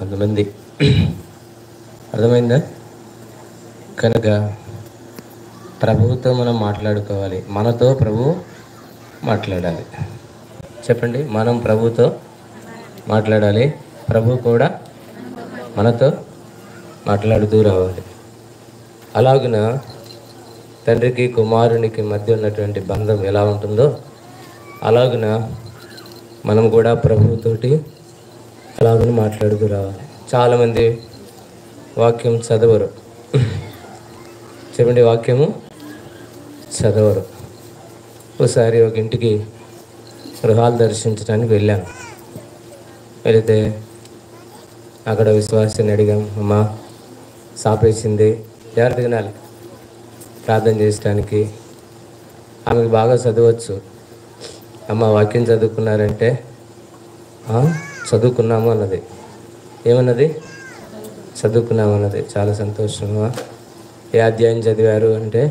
కొంతమంది. అర్థమైందా? కనుక ప్రభువుతో మనం మాట్లాడుకోవాలి. మనతో ప్రభువు మాట్లాడాలి. చెప్పండి, మనం ప్రభువుతో మాట్లాడాలి, ప్రభు కూడా మనతో మాట్లాడుతూ రావాలి. అలాగున తండ్రికి కుమారునికి మధ్య ఉన్నటువంటి బంధం ఎలా ఉంటుందో అలాగున మనం కూడా ప్రభువుతోటి అలాగని మాట్లాడుతూ రావాలి. చాలామంది వాక్యం చదవరు. చెప్పండి, వాక్యము చదవరు. ఒకసారి ఒక ఇంటికి గృహాలు దర్శించడానికి వెళ్ళాను. వెళితే అక్కడ విశ్వాసాన్ని అడిగాం, అమ్మ సాపేసింది, జాగ్రత్తగా తినాలి, ప్రార్థన చేయడానికి. ఆమెకు బాగా చదవచ్చు. అమ్మ వాక్యం చదువుకున్నారంటే చదువుకున్నాము అన్నది. ఏమన్నది? చదువుకున్నాము అన్నది. చాలా సంతోషమా, ఏ అధ్యాయం చదివారు అంటే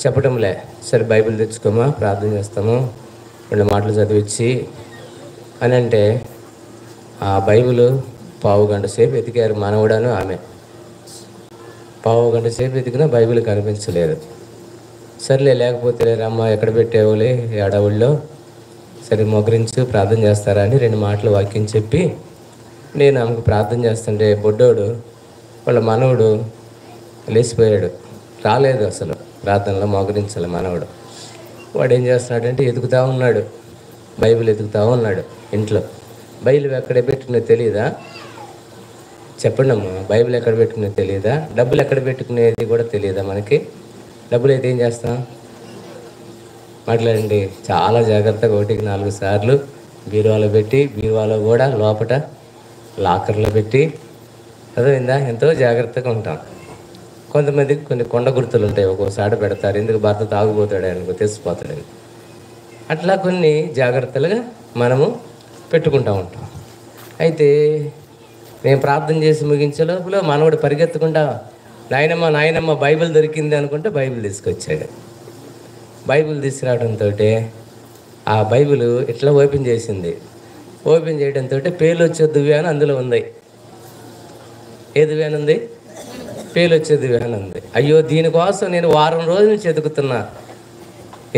చెప్పటంలే. సరే బైబిల్ తెచ్చుకోమా, ప్రార్థన చేస్తాము, 2 మాటలు చదివించి అని అంటే ఆ బైబిల్ పావుగంట సేపు వెతికారు మనవడాను ఆమె. పావుగంట సేపు వెతికినా బైబిల్ కనిపించలేదు. సర్లే, లేకపోతే లేరమ్మ ఎక్కడ పెట్టేవులే ఈ అడవుల్లో, సరే మొగరించి ప్రార్థన చేస్తారా అని 2 మాటలు వాక్యం చెప్పి నేను ఆమెకు ప్రార్థన చేస్తుంటే బొడ్డోడు వాళ్ళ మనవడు లేచిపోయాడు. రాలేదు అసలు ప్రార్థనలో, మోకరించాలి మనవడు. వాడు ఏం చేస్తున్నాడంటే ఎదుగుతూ ఉన్నాడు, బైబిల్ ఎదుగుతూ ఉన్నాడు ఇంట్లో. బైబిల్ ఎక్కడ పెట్టుకునేది తెలియదా? చెప్పండి అమ్మా, బైబిల్ ఎక్కడ పెట్టుకునేది తెలియదా? డబ్బులు ఎక్కడ పెట్టుకునేది కూడా తెలియదా మనకి? డబ్బులు అయితే ఏం చేస్తాం? మాట్లాడండి. చాలా జాగ్రత్తగా 1కి 4 సార్లు బీరువాలో పెట్టి, బీరువాలో కూడా లోపట లాకర్లో పెట్టి, అర్థమైందా? ఎంతో జాగ్రత్తగా ఉంటాం. కొంతమందికి కొన్ని కొండ గుర్తులు ఉంటాయి, ఒక్కోసారి పెడతారు, ఎందుకు భర్త తాగుపోతాడు అనుకో, తెచ్చిపోతాడని. అట్లా కొన్ని జాగ్రత్తలుగా మనము పెట్టుకుంటూ ఉంటాం. అయితే మేము ప్రార్థన చేసి ముగించే లోపల మనవడు పరిగెత్తకుండా నాయనమ్మ బైబిల్ దొరికింది అనుకుంటే బైబిల్ తీసుకొచ్చాడు. బైబిల్ తీసుకురావడంతో ఆ బైబిల్ ఇట్లా ఓపెన్ చేసింది. ఓపెన్ చేయడంతో పేలు వచ్చే దువ్యాన అందులో ఉంది. ఏ దువ్యాన ఉంది? పేలు వచ్చే దువ్యాన ఉంది. అయ్యో, దీనికోసం నేను వారం రోజుల నుంచి ఎదుగుతున్నా,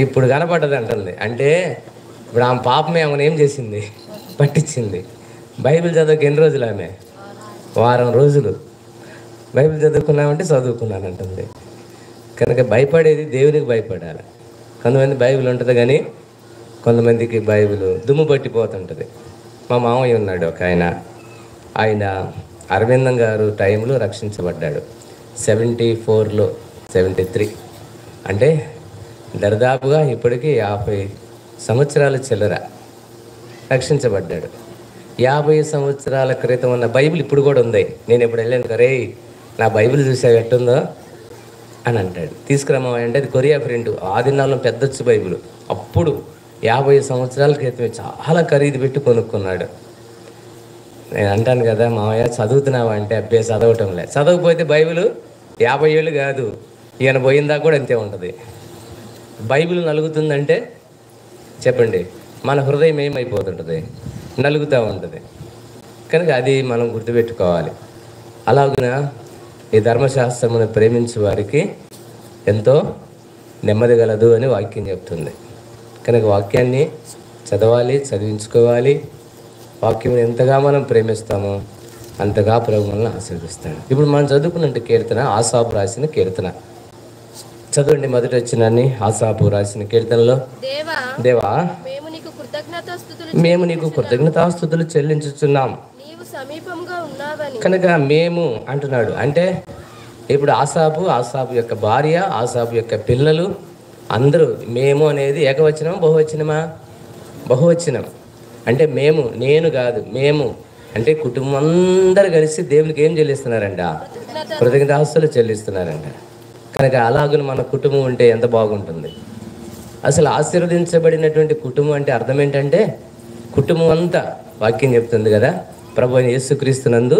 ఇప్పుడు కనపడ్డది అంటుంది. అంటే ఇప్పుడు ఆమె పాపమే ఆమెను ఏం చేసింది? పట్టించింది. బైబిల్ చదవక ఎన్ని రోజులు? ఆమె వారం రోజులు. బైబిల్ చదువుకున్నామంటే చదువుకున్నానంటుంది. కనుక భయపడేది దేవునికి భయపడాలి. కొంతమంది బైబిల్ ఉంటుంది కానీ కొంతమందికి బైబిల్ దుమ్ము పట్టిపోతుంటుంది. మా మామయ్య ఉన్నాడు ఒక ఆయన అరవిందం గారు టైంలో రక్షించబడ్డాడు. 74లో 73 అంటే దరిదాపుగా ఇప్పటికీ 50 సంవత్సరాల చిల్లర రక్షించబడ్డాడు. 50 సంవత్సరాల క్రితం ఉన్న బైబిల్ ఇప్పుడు కూడా ఉంది. నేను ఎప్పుడు వెళ్ళాను, కరే నా బైబిల్ చూసా ఎట్టుందో అని అంటాడు. తీసుకురమ్మా అంటే అది కొరియా ప్రింట్, ఆ దినాల్లో పెద్దొచ్చు బైబిల్. అప్పుడు 50 సంవత్సరాల క్రితమే చాలా ఖరీదు పెట్టి కొనుక్కున్నాడు. నేను అంటాను కదా, మామయ్య చదువుతున్నావా అంటే అబ్బే చదవటంలే. చదవకపోతే బైబిల్ 50 ఏళ్ళు కాదు, ఈయన పోయిందా కూడా అంతే ఉంటుంది. బైబిల్ నలుగుతుందంటే చెప్పండి, మన హృదయం ఏమైపోతుంటుంది? నలుగుతూ ఉంటుంది. కనుక అది మనం గుర్తుపెట్టుకోవాలి. అలాగున ఈ ధర్మశాస్త్రమును ప్రేమించే వారికి ఎంతో నెమ్మది గలదు అని వాక్యం చెప్తుంది. కనుక వాక్యాన్ని చదవాలి, చదివించుకోవాలి. వాక్యం ఎంతగా మనం ప్రేమిస్తామో అంతగా ప్రభు మనల్ని ఆశీర్వదిస్తాడు. ఇప్పుడు మనం చదువుకున్నట్టు కీర్తన ఆసాపు రాసిన కీర్తన చదవండి. మొదటి వచ్చినాన్ని ఆసాపు రాసిన కీర్తనలో, దేవా మేము నీకు కృతజ్ఞతాస్తుతులు చెల్లించుచున్నాం, కనుక మేము అంటున్నాడు. అంటే ఇప్పుడు ఆసాపు యొక్క భార్య, ఆసాపు యొక్క పిల్లలు అందరూ మేము అనేది ఏకవచనం బహువచనమా? బహువచనం. అంటే మేము, నేను కాదు, మేము అంటే కుటుంబం అందరూ కలిసి దేవునికి ఏం చెల్లిస్తున్నారంట? కృతజ్ఞతాస్తుతులు చెల్లిస్తున్నారంట. కనుక అలాగని మన కుటుంబం ఉంటే ఎంత బాగుంటుంది. అసలు ఆశీర్వదించబడినటువంటి కుటుంబం అంటే అర్థం ఏంటంటే కుటుంబం అంతా, వాక్యం చెప్తుంది కదా, ప్రభు యేసుక్రీస్తునందు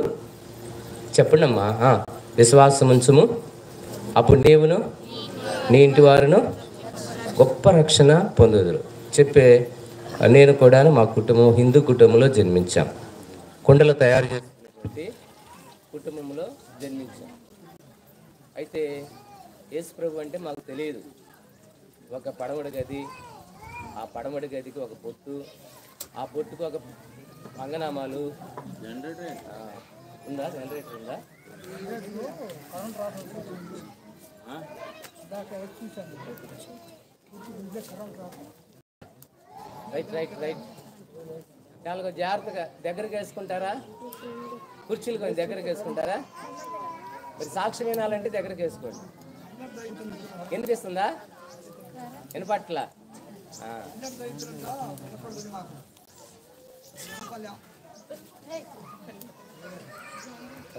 చెప్పండి అమ్మా, విశ్వాసం ఉంచుము, అప్పుడు నీవును నీ ఇంటి వారును గొప్ప రక్షణ పొందుదురు. చెప్పే నేను కూడా మా కుటుంబం హిందూ కుటుంబంలో జన్మించాం. కుండలు తయారు చేసినటువంటి కుటుంబంలో జన్మించాం. అయితే యేసు ప్రభు అంటే మాకు తెలియదు. ఒక పడమడి గది, ఆ పడమడి గదికి ఒక పొట్టు, ఆ పొట్టుకు ఒక పంగనామాలు. ఉందా? జనరేటర్ ఉందా? Right right right. చాలా జాగ్రత్తగా దగ్గరకు వేసుకుంటారా? కుర్చీలు కొంచెం దగ్గరకు వేసుకుంటారా? మరి సాక్ష్యం వినాలంటే దగ్గరకు వేసుకోండి. వినిపిస్తుందా? వినపట్ల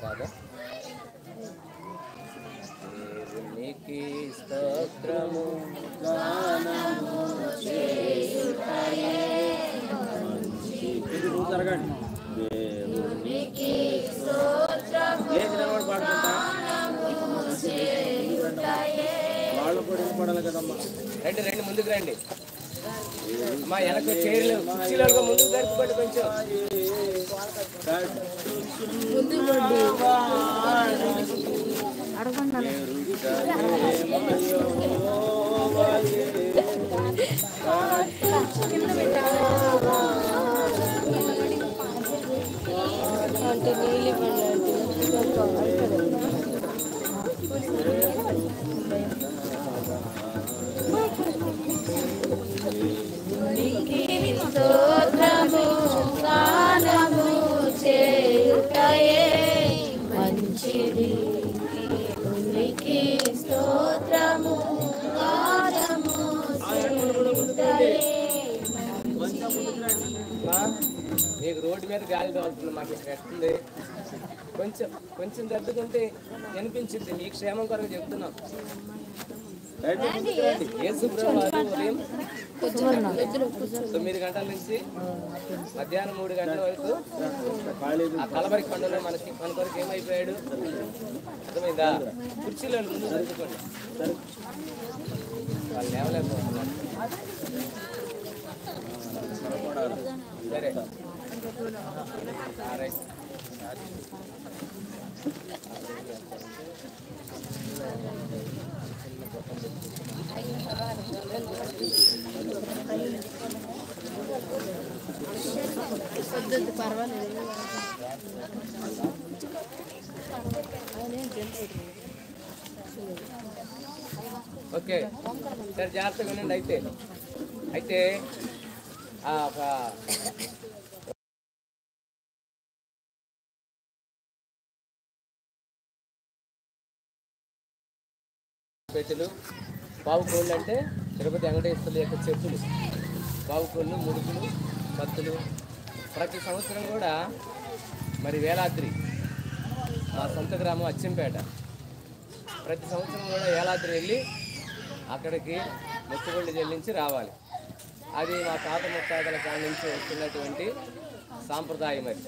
రాదా? దేవునికి స్తోత్రము రండి రండి, ముందుకు రండి. మా వెనక చైర్లు కుర్చీలలో ముందుకు జరుపుకోండి. కొంచెం స్తోత్రము గానము చేయుటయే మంచిది. దేవునికి స్తోత్రము గానము చేయుటయే మీకు రోడ్డు మీద గాలి తోలుతుంది, మాకు ఇక్కడ ఎట్టుంది. కొంచెం కొంచెం దద్దుకుంటే వినిపించింది. మీ క్షేమం కొరకు చెప్తున్నాం. యేసు ప్రభు ఉదయం 9 గంటల నుంచి మధ్యాహ్నం 3 గంటల వరకు ఆ కలవరి కొండలో మన కొరకు ఏమైపోయాడు అర్థమైందా? కుర్చీలో ముందు జరుపుకోండి. వాళ్ళు లేవలేకపోతున్నారు. సరే రైట్. పర్వాలేదు. ఓకే సరే, జాగ్రత్తగా ఉండండి. అయితే ఒక పెట్టెలు, పావుకోళ్ళు అంటే తిరుపతి వెంకటేశ్వరుల యొక్క చెప్పులు, పావుకోళ్ళు, ముడుపులు, కత్తులు. ప్రతి సంవత్సరం కూడా మరి వేలాద్రి, మా సొంత గ్రామం అచ్చంపేట, ప్రతి సంవత్సరం కూడా వేలాద్రి వెళ్ళి అక్కడికి మొక్కుబళ్ళు చెల్లించి రావాలి. అది మా తాత ముత్తాతల కాడి నుంచి వస్తున్నటువంటి సాంప్రదాయం. మరి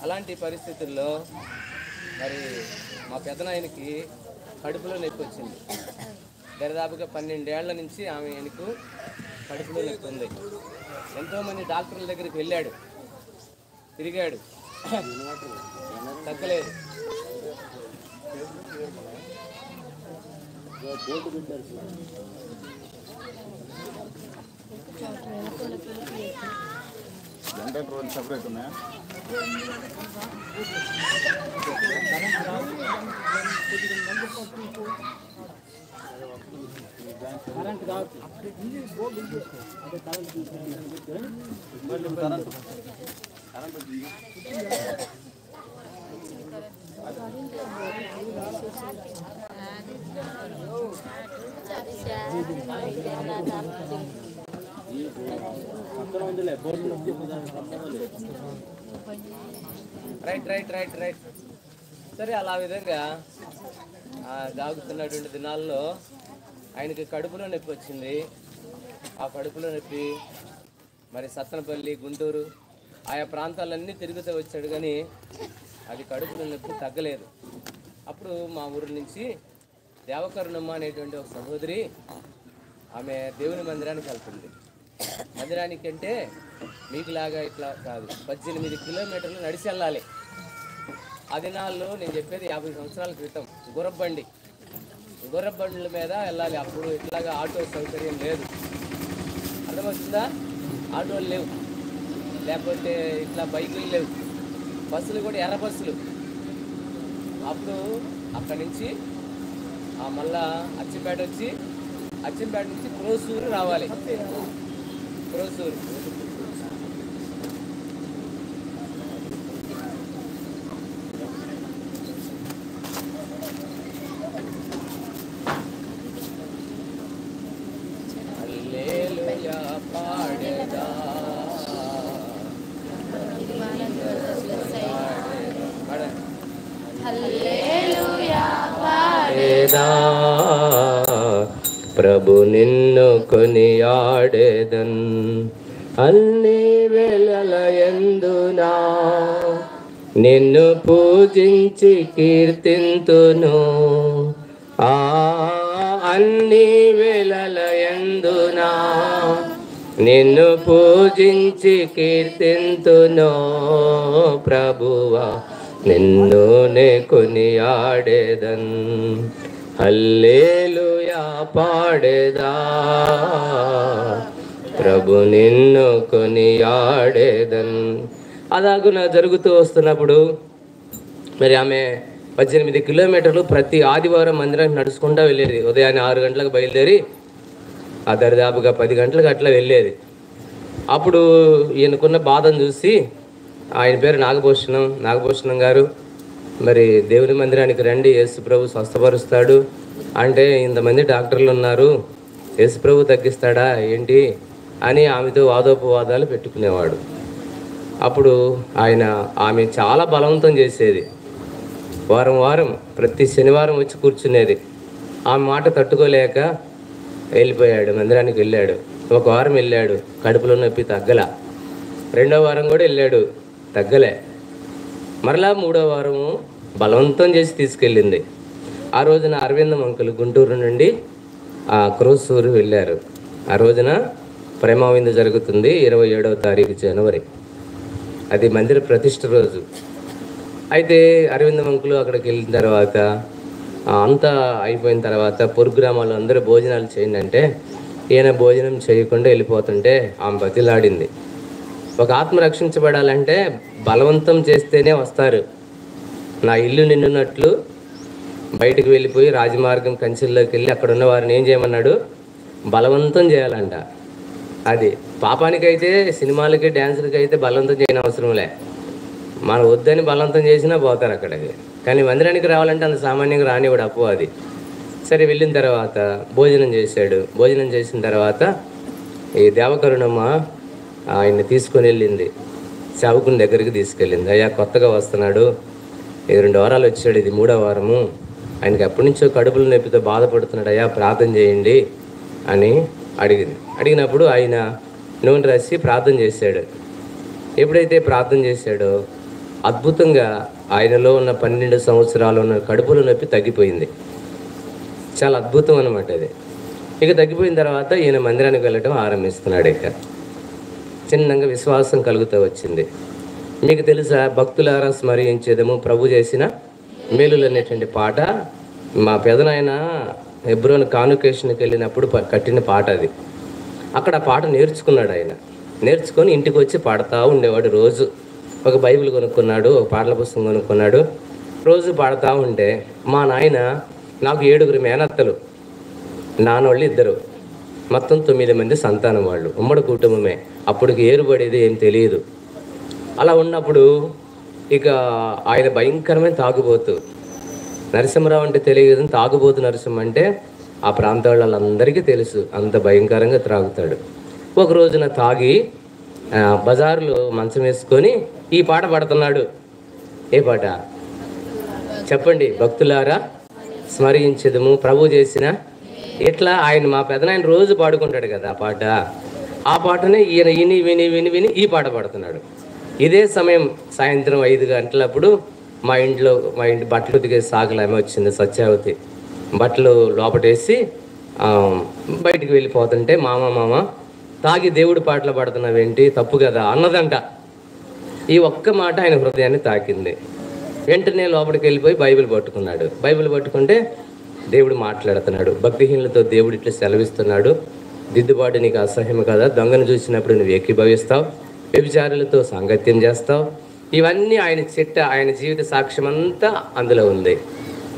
అలాంటి పరిస్థితుల్లో మరి మా పెద్దనాయనకి కడుపులో నొప్పి వచ్చింది. దరిదాపుగా 12 ఏళ్ల నుంచి ఆమె ఆయనకు కడుపులో నొప్పి ఉంది. ఎంతోమంది డాక్టర్ల దగ్గరికి వెళ్ళాడు, తిరిగాడు, తగ్గలేదు. సపరేట్ ఉన్నాయా? కరెంట్ కావచ్చు. Right right right right. సరే, అలా విధంగా జాగుతున్నటువంటి దినాల్లో ఆయనకి కడుపులో నొప్పి వచ్చింది. ఆ కడుపులో నొప్పి మరి సత్తనపల్లి, గుంటూరు ఆయా ప్రాంతాలన్నీ తిరుగుతూ వచ్చాడు, కానీ అది కడుపులో నొప్పి తగ్గలేదు. అప్పుడు మా ఊరి నుంచి దేవకరుణమ్మ అనేటువంటి ఒక సహోదరి, ఆమె దేవుని మందిరానికి వెళ్తుంది. మందిరానికి అంటే మీకులాగా ఇట్లా కాదు, 18 కిలోమీటర్లు నడిచి వెళ్ళాలి. ఆ దినాల్లో నేను చెప్పేది 50 సంవత్సరాల క్రితం గుర్రబండ్ల మీద వెళ్ళాలి. అప్పుడు ఇట్లాగా ఆటో సౌకర్యం లేదు, అర్థమవుతుందా? ఆటోలు లేవు, లేకపోతే ఇట్లా బైకులు లేవు, బస్సులు కూడా ఎర్ర బస్సులు. అప్పుడు అక్కడి నుంచి మళ్ళా అచ్చంపేట వచ్చి, అచ్చంపేట నుంచి క్రోసూరు రావాలి. క్రోసూరు హల్లెలూయా పాడేదా, హల్లెలూయా పాడేదా, ప్రభు నిన్ను కొనియాడేదన్. అన్ని వేళలయందునా నిన్ను పూజించి కీర్తింతును. అన్ని వేళలయందునా నిన్ను పూజించి కీర్తింతును. ప్రభువా నిన్ను నే కొనియాడేదన్. హల్లెలూయా పాడేదా, ప్రభు నిన్ను కొనియాడేదన్. అలాగున జరుగుతూ వస్తున్నప్పుడు మరి ఆమె 18 కిలోమీటర్లు ప్రతి ఆదివారం మందిరానికి నడుచుకుంటూ వెళ్ళేది. ఉదయాన్నే 6 గంటలకు బయలుదేరి ఆ దరిదాపుగా 10 గంటలకు అట్లా వెళ్ళేది. అప్పుడు ఈయనకున్న బాధను చూసి, ఆయన పేరు నాగభూషణం గారు, మరి దేవుని మందిరానికి రండి, యేసు ప్రభు స్వస్థపరుస్తాడు అంటే, ఇంతమంది డాక్టర్లు ఉన్నారు, యేసు ప్రభు తగ్గిస్తాడా ఏంటి అని ఆమెతో వాదోపవాదాలు పెట్టుకునేవాడు. అప్పుడు ఆమె చాలా బలవంతం చేసేది. వారం ప్రతి శనివారం వచ్చి కూర్చునేది. ఆమె మాట తట్టుకోలేక వెళ్ళిపోయాడు, మందిరానికి వెళ్ళాడు. ఒక వారం వెళ్ళాడు, కడుపులో నొప్పి తగ్గల. 2వ వారం కూడా వెళ్ళాడు, తగ్గలే. మరలా 3వ వారము బలవంతం చేసి తీసుకెళ్ళింది. ఆ రోజున అరవిందం అంకులు గుంటూరు నుండి క్రోసూరు వెళ్ళారు. ఆ రోజున ప్రేమ విందు జరుగుతుంది, 27వ తారీఖు జనవరి. అది మందిర ప్రతిష్ఠ రోజు. అయితే అరవిందం అంకులు అక్కడికి వెళ్ళిన తర్వాత అంతా అయిపోయిన తర్వాత పొరుగు గ్రామాల్లో అందరూ భోజనాలు చేయండి అంటే, ఈయన భోజనం చేయకుండా వెళ్ళిపోతుంటే ఆమె బతిలాడింది. ఒక ఆత్మ రక్షించబడాలంటే బలవంతం చేస్తేనే వస్తారు. నా ఇల్లు నిండున్నట్లు బయటికి వెళ్ళిపోయి రాజమార్గం కంచెల్లోకి వెళ్ళి అక్కడ ఉన్న వారిని ఏం చేయమన్నాడు? బలవంతం చేయాలంట. అది పాపానికైతే, సినిమాలకి డ్యాన్సులకి అయితే బలవంతం చేయని అవసరంలే. మనం వద్దని బలవంతం చేసినా పోతారు అక్కడికి. కానీ మందిరానికి రావాలంటే అంత సామాన్యంగా రానివాడు అప్పు. అది సరే, వెళ్ళిన తర్వాత భోజనం చేశాడు. భోజనం చేసిన తర్వాత ఈ దేవకరుణమ్మ ఆయన్ని తీసుకొని వెళ్ళింది, సేవకుని దగ్గరికి తీసుకెళ్ళింది. అయ్యా కొత్తగా వస్తున్నాడు, 2 వారాలు వచ్చాడు, ఇది 3వ వారము, ఆయనకి ఎప్పటి నుంచో కడుపులు నొప్పితో బాధపడుతున్నాడు, అయ్యా ప్రార్థన చేయండి అని అడిగింది. అడిగినప్పుడు ఆయన నూనె రాసి ప్రార్థన చేశాడు. ఎప్పుడైతే ప్రార్థన చేశాడో అద్భుతంగా ఆయనలో ఉన్న 12 సంవత్సరాలు ఉన్న కడుపులో నొప్పి తగ్గిపోయింది. చాలా అద్భుతం అన్నమాట అది. ఇక తగ్గిపోయిన తర్వాత ఈయన మందిరానికి వెళ్ళటం ఆరంభిస్తున్నాడు. ఇక చిన్నగా విశ్వాసం కలుగుతూ వచ్చింది. మీకు తెలుసా, భక్తులారా స్మరించేదము ప్రభు చేసిన మేలులు అనేటువంటి పాట మా పెదనాయన హెబ్రోన్ కాన్వకేషన్కి వెళ్ళినప్పుడు కట్టిన పాట అది. అక్కడ ఆ పాట నేర్చుకున్నాడు ఆయన. నేర్చుకొని ఇంటికి వచ్చి పాడుతూ ఉండేవాడు. రోజు ఒక బైబిల్ కొనుక్కున్నాడు, ఒక పాటల పుస్తకం కొనుక్కున్నాడు, రోజు పాడుతూ ఉంటే మా నాయన, నాకు 7 మేనత్తలు, నాన్నోళ్ళు 2, మొత్తం 9 మంది సంతానం. వాళ్ళు ఉమ్మడి కుటుంబమే. అప్పటికి ఏరుబడేది ఏం తెలియదు. అలా ఉన్నప్పుడు ఇక ఆయన భయంకరమైన తాగుబోతు. నరసింహరావు అంటే తెలియదు, తాగుబోతు నరసింహ అంటే ఆ ప్రాంత వాళ్ళందరికీ తెలుసు, అంత భయంకరంగా త్రాగుతాడు. ఒక రోజున తాగి బజారులో మంచం వేసుకొని ఈ పాట పాడుతున్నాడు. ఏ పాట చెప్పండి? భక్తులారా స్మరించెదము ప్రభు చేసిన. ఇట్లా ఆయన మా పెదనాయన రోజు పాడుకుంటాడు కదా ఆ పాట. ఆ పాటనే ఈయన విని విని విని విని ఈ పాట పాడుతున్నాడు. ఇదే సమయం సాయంత్రం 5 గంటలప్పుడు మా ఇంటి బట్టలు ఉతికే సాగులు ఆమె వచ్చింది, సత్యావతి. బట్టలు లోపటేసి బయటికి వెళ్ళిపోతుంటే మామ తాగి దేవుడి పాటలు పాడుతున్నావేంటి, తప్పు కదా అన్నదంట. ఈ ఒక్క మాట ఆయన హృదయాన్ని తాకింది. వెంటనే లోపలికి వెళ్ళిపోయి బైబిల్ పట్టుకున్నాడు. బైబిల్ పట్టుకుంటే దేవుడు మాట్లాడుతున్నాడు. భక్తిహీనులతో దేవుడు ఇట్లా సెలవిస్తున్నాడు, దిద్దుబాటు నీకు అసహ్యం కదా, దొంగను చూసినప్పుడు నువ్వు ఏకీభవిస్తావు, వ్యభిచారులతో సాంగత్యం చేస్తావు. ఇవన్నీ ఆయన జీవిత సాక్ష్యం అంతా అందులో ఉంది.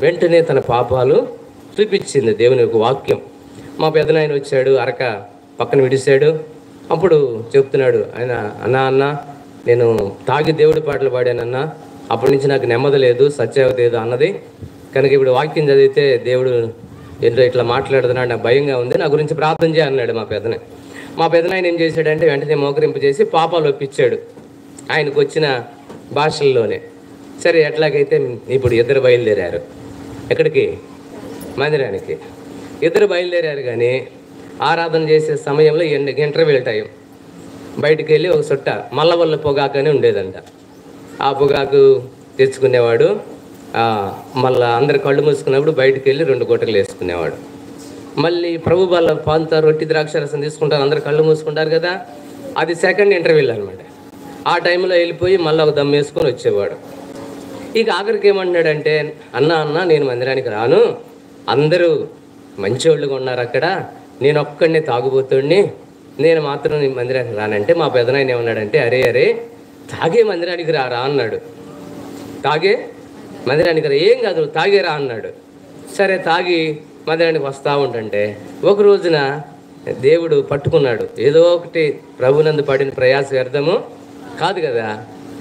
వెంటనే తన పాపాలు చూపించింది దేవుని యొక్క వాక్యం. మా పెదనాయన వచ్చాడు, అరక పక్కన విడిచాడు. అప్పుడు చెప్తున్నాడు ఆయన, అన్న నేను తాగి దేవుడి పాటలు పాడానన్నా, అప్పటి నుంచి నాకు నెమ్మది లేదు, సత్యావతి లేదు అన్నది. కనుక ఇప్పుడు వాక్యం చదివితే దేవుడు ఏంటో ఇట్లా మాట్లాడుతున్నాడు, నాకు భయంగా ఉంది, నా గురించి ప్రార్థన చేయ అన్నాడు మా పెదనాయన ఏం చేశాడంటే వెంటనే మోకరింపు చేసి పాపాలు ఒప్పించాడు ఆయనకు వచ్చిన భాషల్లోనే. సరే ఎట్లాగైతే ఇప్పుడు ఇద్దరు బయలుదేరారు. ఎక్కడికి? మందిరానికి. ఇద్దరు బయలుదేరారు. కానీ ఆరాధన చేసే సమయంలో ఇంటర్వ్యూల టైం. బయటికి వెళ్ళి ఒక చుట్ట మల్లవల్ల పొగాకు అని ఉండేదంట. ఆ పొగాకు తెచ్చుకునేవాడు. మళ్ళీ అందరు కళ్ళు మూసుకున్నప్పుడు బయటికి వెళ్ళి 2 గుటకలు వేసుకునేవాడు. మళ్ళీ ప్రభు వాళ్ళ పాంత రొట్టి ద్రాక్షరసం తీసుకుంటారు, అందరు కళ్ళు మూసుకుంటారు కదా, అది సెకండ్ ఇంటర్వ్యూలు అనమాట. ఆ టైంలో వెళ్ళిపోయి మళ్ళీ ఒక దమ్ వేసుకొని వచ్చేవాడు. ఇక ఆఖరికి ఏమంటున్నాడంటే, అన్న నేను మందిరానికి రాను, అందరూ మంచివాళ్ళుగా ఉన్నారు అక్కడ, నేను ఒక్కడినే తాగుబోతుడిని, నేను మాత్రం మందిరానికి రానంటే మా పెదనాయన ఏమన్నాడంటే, అరే తాగే మందిరానికి రా అన్నాడు. తాగే మందిరానికి రా, ఏం కాదు తాగే రా అన్నాడు. సరే తాగి మందిరానికి వస్తూ ఉంటుంటే ఒక రోజున దేవుడు పట్టుకున్నాడు. ఏదో ఒకటి ప్రభునందు పడిన ప్రయాస వ్యర్థము కాదు కదా,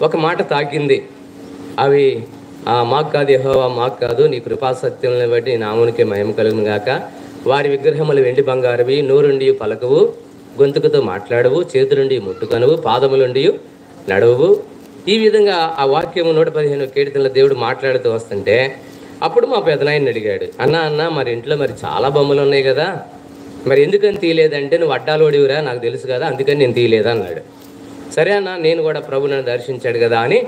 ఒక మాట తాకింది. అవి మాకు కాదు యెహోవా, మాకు కాదు, నీ కృపాసత్యములను బట్టి నీ నామునికే మహిమ కలుగును గాక. వారి విగ్రహములు వెండి బంగారవి, నోరుండి పలకవు, గొంతుకుతో మాట్లాడవు, చేతులుండి ముట్టుకనువు, పాదములుండి నడవవు. ఈ విధంగా ఆ వాక్యము 115 కీర్తనలో దేవుడు మాట్లాడుతూ వస్తుంటే అప్పుడు మా పెదనాయన్ని అడిగాడు, అన్న మరి ఇంట్లో మరి చాలా బొమ్మలు ఉన్నాయి కదా, మరి ఎందుకని తీయలేదంటే, నువ్వు అడ్డాలోడివిరా నాకు తెలుసు కదా, అందుకని నేను తీయలేదా అన్నాడు. సరే అన్న, నేను కూడా ప్రభు నన్ను దర్శించాడు కదా అని.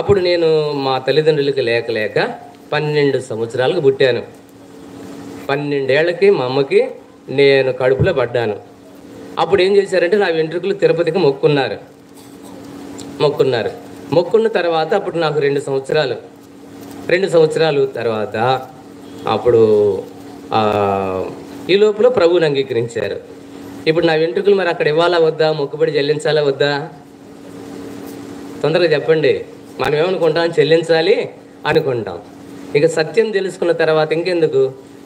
అప్పుడు నేను మా తల్లిదండ్రులకి లేక 12 సంవత్సరాలకు పుట్టాను. 12 ఏళ్ళకి మా అమ్మకి నేను కడుపులో పడ్డాను. అప్పుడు ఏం చేశారంటే నా వెంట్రుకలు తిరుపతికి మొక్కున్న తర్వాత అప్పుడు నాకు 2 సంవత్సరాలు తర్వాత అప్పుడు ఈ లోపల ప్రభువుని అంగీకరించారు. ఇప్పుడు నా వెంట్రుకలు మరి అక్కడ ఇవ్వాలా వద్దా, మొక్కుబడి చెల్లించాలా వద్దా? తొందరగా చెప్పండి. మనం ఏమనుకుంటాం, చెల్లించాలి అనుకుంటాం. ఇక సత్యం తెలుసుకున్న తర్వాత ఇంకెందుకు,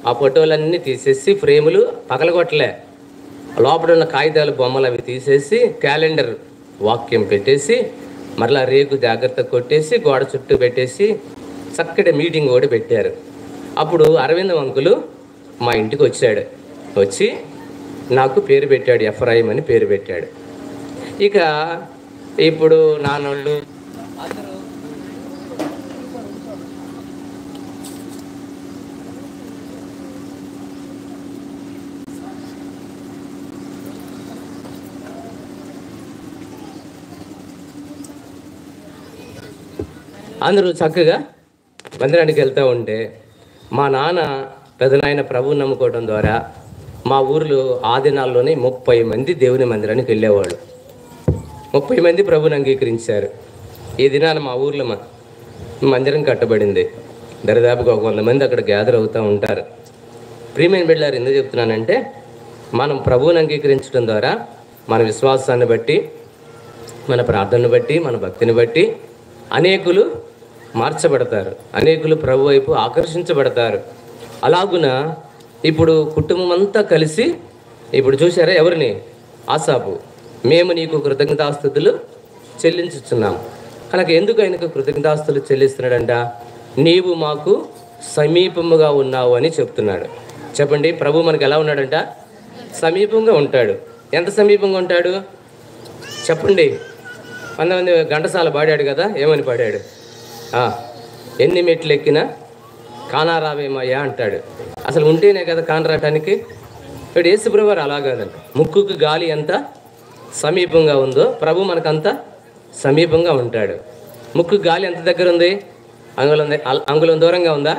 ఆ ఫోటోలన్నీ తీసేసి ఫ్రేములు పగలగొట్టలే, లోపల ఉన్న కాగితాల బొమ్మలు అవి తీసేసి క్యాలెండర్ వాక్యం పెట్టేసి మరలా రేకు జాగ్రత్త కొట్టేసి గోడ చుట్టూ పెట్టేసి చక్కటి మీటింగ్ కూడా పెట్టారు. అప్పుడు అరవిందం అంకులు మా ఇంటికి వచ్చి నాకు పేరు పెట్టాడు, ఎఫ్రాయిం అని పేరు పెట్టాడు. ఇక ఇప్పుడు నాన్నోళ్ళు అందరూ చక్కగా మందిరానికి వెళ్తూ ఉంటే మా నాన్న పెదనాయన ప్రభువుని నమ్ముకోవడం ద్వారా మా ఊరిలో ఆ దినాల్లోనే 30 మంది దేవుని మందిరానికి వెళ్ళేవాళ్ళు. 30 మంది ప్రభువుని అంగీకరించారు. ఈ దినాన మా ఊర్లో మందిరం కట్టబడింది. దరిదాపుగా 100 మంది అక్కడ గ్యాదర్ అవుతూ ఉంటారు. ప్రియమైన బిడ్డలారు, ఎందుకు చెప్తున్నానంటే, మనం ప్రభువుని అంగీకరించడం ద్వారా మన విశ్వాసాన్ని బట్టి, మన ప్రార్థనను బట్టి, మన భక్తిని బట్టి అనేకులు మార్చబడతారు, అనేకులు ప్రభు వైపు ఆకర్షించబడతారు. అలాగున ఇప్పుడు కుటుంబం అంతా కలిసి ఇప్పుడు చూసారా ఎవరిని? ఆసాపు, మేము నీకు కృతజ్ఞతాస్తుతులు చెల్లించుచున్నాం. కనుక ఎందుకు ఆయనకు కృతజ్ఞతాస్తుతులు చెల్లిస్తున్నాడంట? నీవు మాకు సమీపముగా ఉన్నావు అని చెప్తున్నాడు. చెప్పండి, ప్రభు మనకు ఎలా ఉన్నాడంట? సమీపంగా ఉంటాడు. ఎంత సమీపంగా ఉంటాడు చెప్పండి? 100 ఘంటసాల పాడాడు కదా, ఏమని పాడాడు? ఎన్ని మెట్లు ఎక్కినా కానారావేమయ్యా అంటాడు. అసలు ఉంటేనే కదా కానరాటానికి. ఇప్పుడు యేసుప్రభు వారు అలా కాదంట. ముక్కుకు గాలి ఎంత సమీపంగా ఉందో ప్రభు మనకంత సమీపంగా ఉంటాడు. ముక్కు గాలి ఎంత దగ్గర ఉంది? అంగుళం దూరంగా ఉందా?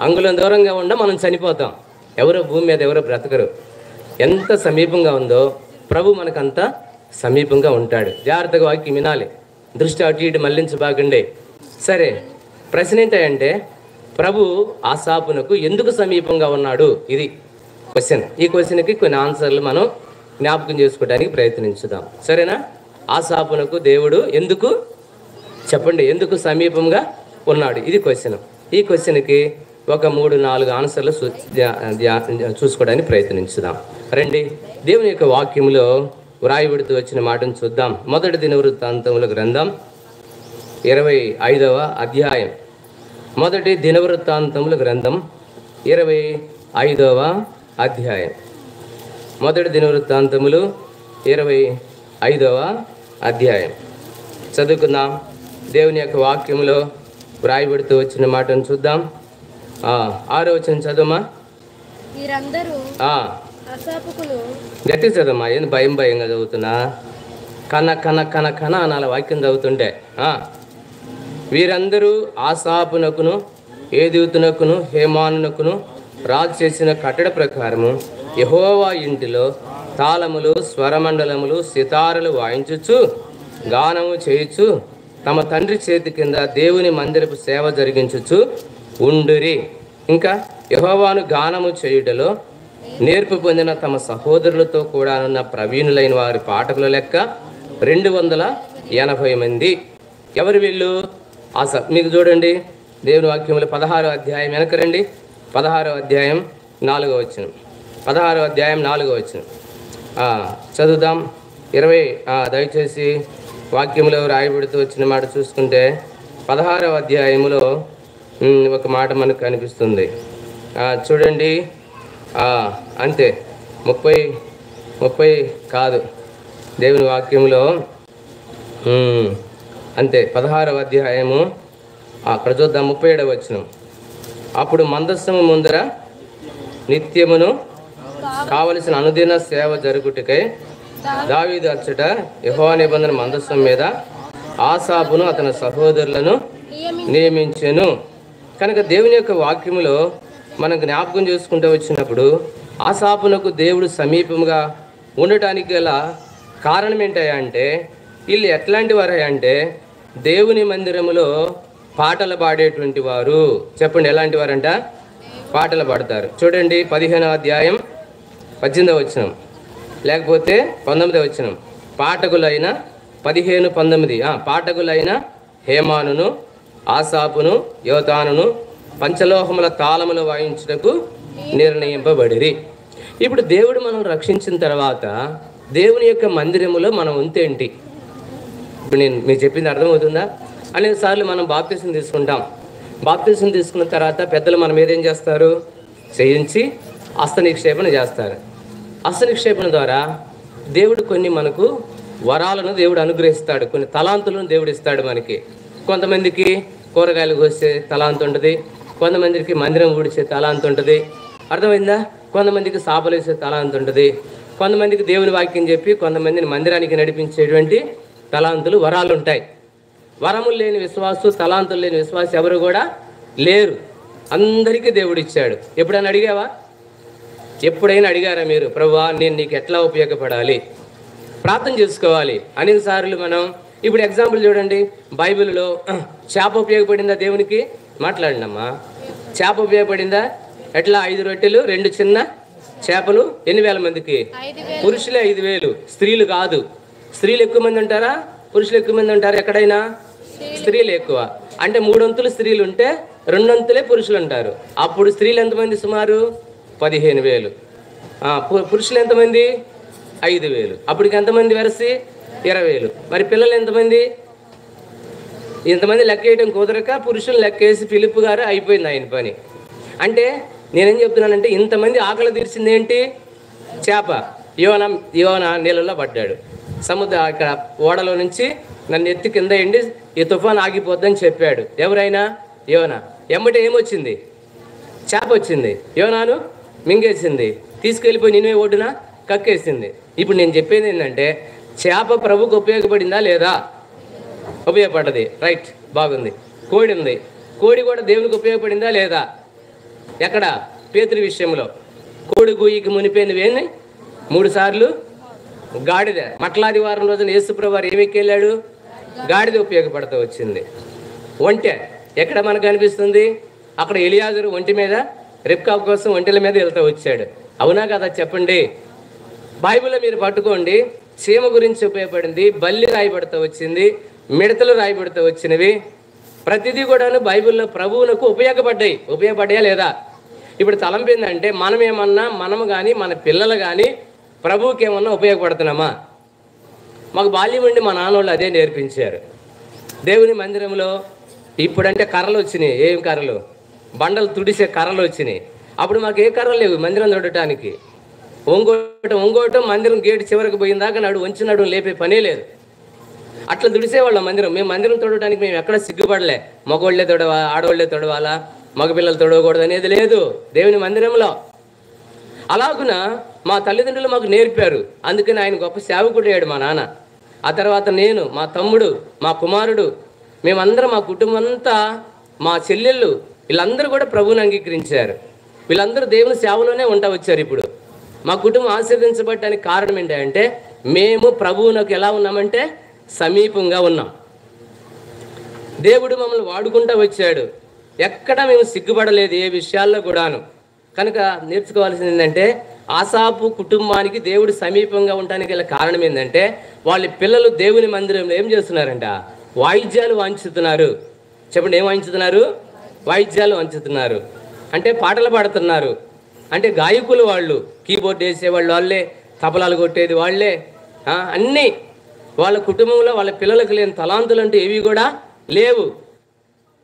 అంగుళం దూరంగా ఉండా మనం చనిపోతాం. ఎవరో భూమి మీద ఎవరో బ్రతకరు. ఎంత సమీపంగా ఉందో ప్రభు మనకంత సమీపంగా ఉంటాడు. జాగ్రత్తగా వాక్యం వినాలి, దృష్టి అటు ఇటు మళ్లించబాకండి. సరే, ప్రశ్న ఏంటంటే ప్రభు ఆసాపునకు ఎందుకు సమీపంగా ఉన్నాడు? ఇది క్వశ్చన్. ఈ క్వశ్చన్కి కొన్ని ఆన్సర్లు మనం జ్ఞాపకం చేసుకోవడానికి ప్రయత్నించుదాం. సరేనా? ఆసాపునకు దేవుడు ఎందుకు చెప్పండి, ఎందుకు సమీపంగా ఉన్నాడు? ఇది క్వశ్చన్. ఈ క్వశ్చన్కి ఒక 3-4 ఆన్సర్లు చూసుకోవడానికి ప్రయత్నించుదాం. రండి, దేవుని యొక్క వాక్యంలో వ్రాయబడుతూ వచ్చిన మాటను చూద్దాం. మొదటి దినవృత్తాంతముల గ్రంథం 25వ అధ్యాయం. మొదటి దినవృత్తాంతముల గ్రంథం 25వ అధ్యాయం. మొదటి దినవృత్తాంతములు 25వ అధ్యాయం చదువుకుందాం. దేవుని యొక్క వాక్యంలో వ్రాయబడుతూ వచ్చిన మాటను చూద్దాం. 6వ వచనం చదువుమా. వీరందరూ ఆసాపుకును గట్టి చదవమ్మా. ఏంది భయంగా చదువుతున్నా? కన అనాల వాక్యం చదువుతుంటే. వీరందరూ ఆసాపునకును ఏదూతునకును హేమానునకును రాజు చేసిన కట్టడ ప్రకారము యెహోవా ఇంటిలో తాళములు, స్వరమండలములు, సితారలు వాయించుచు గానము చేయుచు తమ తండ్రి చేతి కింద దేవుని మందిరపు సేవ జరిగించుచు ఉండురి. ఇంకా యెహోవాను గానము చేయుటలో నేర్పు పొందిన తమ సహోదరులతో కూడా ఉన్న ప్రవీణులైన వారి పాఠకుల లెక్క 280 మంది. ఎవరు వీళ్ళు? మీకు చూడండి, దేవుని వాక్యంలో 16వ అధ్యాయం వెనక రండి. 16వ అధ్యాయం 4వ వచనం. 16వ అధ్యాయం 4వ వచనం చదువుదాం. 20 దయచేసి వాక్యంలో రాయబడుతూ వచ్చిన మాట చూసుకుంటే 16వ అధ్యాయంలో ఒక మాట మనకు కనిపిస్తుంది. చూడండి, అంతే 30 కాదు, దేవుని వాక్యంలో అంతే 16వ అధ్యాయము అక్కడ చూద్దాం. 37వ వచనం. అప్పుడు మందస్సము ముందర నిత్యమును కావలసిన అనుదిన సేవ జరుగుటకై దావీదు అచ్చట యెహోవా నిబంధన మందస్సం మీద ఆసాపును అతని సహోదరులను నియమించెను. కనుక దేవుని యొక్క వాక్యములో మనం జ్ఞాపకం చేసుకుంటూ వచ్చినప్పుడు ఆసాపునకు దేవుడు సమీపంగా ఉండటానికి గల కారణం ఏంటంటే వీళ్ళు ఎట్లాంటి వారు అంటే దేవుని మందిరములో పాటలు పాడేటువంటి వారు. చెప్పండి, ఎలాంటి వారంట? పాటలు పాడతారు. చూడండి, 15వ అధ్యాయం 18వ వచనం లేకపోతే 19వ వచనం. పాఠకులైన 15-19 పాఠకులైన హేమానును ఆసాపును యోతానును పంచలోహముల తాళములు వాయించుటకు నిర్ణయింపబడిరి. ఇప్పుడు దేవుడు మనం రక్షించిన తర్వాత దేవుని యొక్క మందిరములో మనం ఉంతేంటి? ఇప్పుడు నేను మీకు చెప్పింది అర్థమవుతుందా? అనేక సార్లు మనం బాప్తిసం తీసుకుంటాం. బాప్తిసం తీసుకున్న తర్వాత పెద్దలు మనం ఏదేం చేస్తారు? చేయించి హస్త నిక్షేపణ చేస్తారు. హస్త నిక్షేపణ ద్వారా దేవుడు కొన్ని మనకు వరాలను దేవుడు అనుగ్రహిస్తాడు, కొన్ని తలాంతులను దేవుడు ఇస్తాడు మనకి. కొంతమందికి కూరగాయలు కోసే తలాంతు ఉంటుంది, కొంతమందికి మందిరం ఊడిచే తలాంతు ఉంటుంది. అర్థమైందా? కొంతమందికి సాపలు వేసే తలాంతు ఉంటుంది, కొంతమందికి దేవుని వాక్యం చెప్పి కొంతమందిని మందిరానికి నడిపించేటువంటి తలాంతులు, వరాలు ఉంటాయి. వరములు లేని విశ్వాసు, తలాంతులు లేని విశ్వాసు ఎవరు కూడా లేరు. అందరికీ దేవుడు ఇచ్చాడు. ఎప్పుడైనా అడిగావా? ఎప్పుడైనా అడిగారా మీరు, ప్రభువా నేను నీకు ఎట్లా ఉపయోగపడాలి? ప్రార్థన చేసుకోవాలి. అనేక సార్లు మనం ఇప్పుడు ఎగ్జాంపుల్ చూడండి, బైబిల్లో చేప ఉపయోగపడిందా దేవునికి? మాట్లాడినమ్మా, చేప ఉపయోగపడిందా? ఎట్లా? 5 రొట్టెలు 2 చిన్న చేపలు. ఎన్ని వేల మందికి? పురుషులే 5,000, స్త్రీలు కాదు. స్త్రీలు ఎక్కువ మంది ఉంటారా? పురుషులు ఎక్కువ మంది ఉంటారు. ఎక్కడైనా స్త్రీలు ఎక్కువ. అంటే 3 వంతులు స్త్రీలు ఉంటే 2 వంతులే పురుషులు ఉంటారు. అప్పుడు స్త్రీలు ఎంతమంది? సుమారు 15,000. పురుషులు ఎంతమంది? 5,000. అప్పటికి ఎంతమంది వరసి? 20,000. మరి పిల్లలు ఎంతమంది? ఇంతమంది లెక్క వేయడం కుదరక పురుషులు లెక్కేసి ఫిలిప్ గారు అయిపోయింది ఆయన పని. అంటే నేనేం చెప్తున్నానంటే ఇంతమంది ఆకలి తీర్చింది ఏంటి? చేప. యోనా నీళ్ళలో పడ్డాడు. ఇక్కడ ఓడలో నుంచి నన్ను ఎత్తి కింద ఎండి ఈ తుఫాన్ ఆగిపోద్దని చెప్పాడు. ఎవరైనా? యోనా. ఎమ్మటే ఏమొచ్చింది? చేప వచ్చింది. యోనాను మింగేసింది, తీసుకెళ్ళిపోయి నిన్నే ఒడ్డున కక్కేసింది. ఇప్పుడు నేను చెప్పేది ఏంటంటే చేప ప్రభుకు ఉపయోగపడిందా లేదా? ఉపయోగపడ్డది. రైట్, బాగుంది. కోడి ఉంది, కోడి కూడా దేవునికి ఉపయోగపడిందా లేదా? ఎక్కడ? పేతురు విషయంలో కోడి గుయ్యికి మునిపోయినవేని 3 సార్లు గాడిద. మట్లాదివారం రోజున యేసుప్రభువు వారు ఏమి వెళ్ళాడు? గాడిద ఉపయోగపడుతూ వచ్చింది. ఒంటె ఎక్కడ మనకు అనిపిస్తుంది? అక్కడ ఎలియాజరు ఒంటి మీద, రిబ్కా కోసం ఒంటెల మీద వెళ్తూ వచ్చాడు. అవునా కదా చెప్పండి? బైబిల్లో మీరు పట్టుకోండి, చీమ గురించి ఉపయోగపడింది, బల్లి రాయబడుతూ వచ్చింది, మిడతలు రాయబడుతూ వచ్చినవి. ప్రతిదీ కూడాను బైబిల్లో ప్రభువునకు ఉపయోగపడ్డాయా లేదా? ఇప్పుడు తలంపు ఏంటంటే, మనము కానీ మన పిల్లలు కానీ ప్రభువుకి ఏమన్నా ఉపయోగపడుతున్నామా? మాకు బాల్యం ఉండి మా నాన్నోళ్ళు అదే నేర్పించారు. దేవుని మందిరంలో ఇప్పుడంటే కర్రలు వచ్చినాయి. ఏం కర్రలు? బండలు తుడిసే కర్రలు వచ్చినాయి. అప్పుడు మాకు ఏ కర్రలు లేవు మందిరం తొడటానికి. ఒంగోటం మందిరం గేటు చివరికి పోయిందాకా వంచినాడు లేపే పనే లేదు. అట్లా తుడిసేవాళ్ళం మందిరం. మేము మందిరం తొడటానికి మేము ఎక్కడ సిగ్గుపడలే. మగవాళ్ళే తొడవాలా, ఆడవాళ్ళే తొడవాలా, మగపిల్లలు తొడవకూడదు అనేది లేదు దేవుని మందిరంలో. అలాగున మా తల్లిదండ్రులు మాకు నేర్పారు. అందుకని ఆయన గొప్ప సేవకుడు అయ్యాడు మా నాన్న. ఆ తర్వాత నేను, మా తమ్ముడు, మా కుమారుడు, మేమందరం, మా కుటుంబం అంతా, మా చెల్లెళ్ళు, వీళ్ళందరూ కూడా ప్రభువుని అంగీకరించారు. వీళ్ళందరూ దేవుని సేవలోనే ఉంటా వచ్చారు. ఇప్పుడు మా కుటుంబం ఆశీర్వదించబడటానికి కారణం ఏంటంటే, మేము ప్రభువునకు ఎలా ఉన్నామంటే సమీపంగా ఉన్నాం. దేవుడు మమ్మల్ని వాడుకుంటూ వచ్చాడు. ఎక్కడ మేము సిగ్గుపడలేదు ఏ విషయాల్లో కూడాను. కనుక నేర్చుకోవాల్సింది ఏంటంటే, ఆసాపు కుటుంబానికి దేవుడు సమీపంగా ఉండడానికి గల కారణం ఏంటంటే, వాళ్ళ పిల్లలు దేవుని మందిరంలో ఏం చేస్తున్నారంట? వాయిద్యాలు వాయించుతున్నారు. చెప్పండి, ఏం వాయించుతున్నారు? వాయిద్యాలు వాయించుతున్నారు. అంటే పాటలు పాడుతున్నారు. అంటే గాయకులు వాళ్ళు, కీబోర్డ్ వేసేవాళ్ళు వాళ్ళే, తబలాలు కొట్టేది వాళ్ళే. అన్నీ వాళ్ళ కుటుంబంలో వాళ్ళ పిల్లలకు లేని తలాంతులు అంటూ ఏవి కూడా లేవు.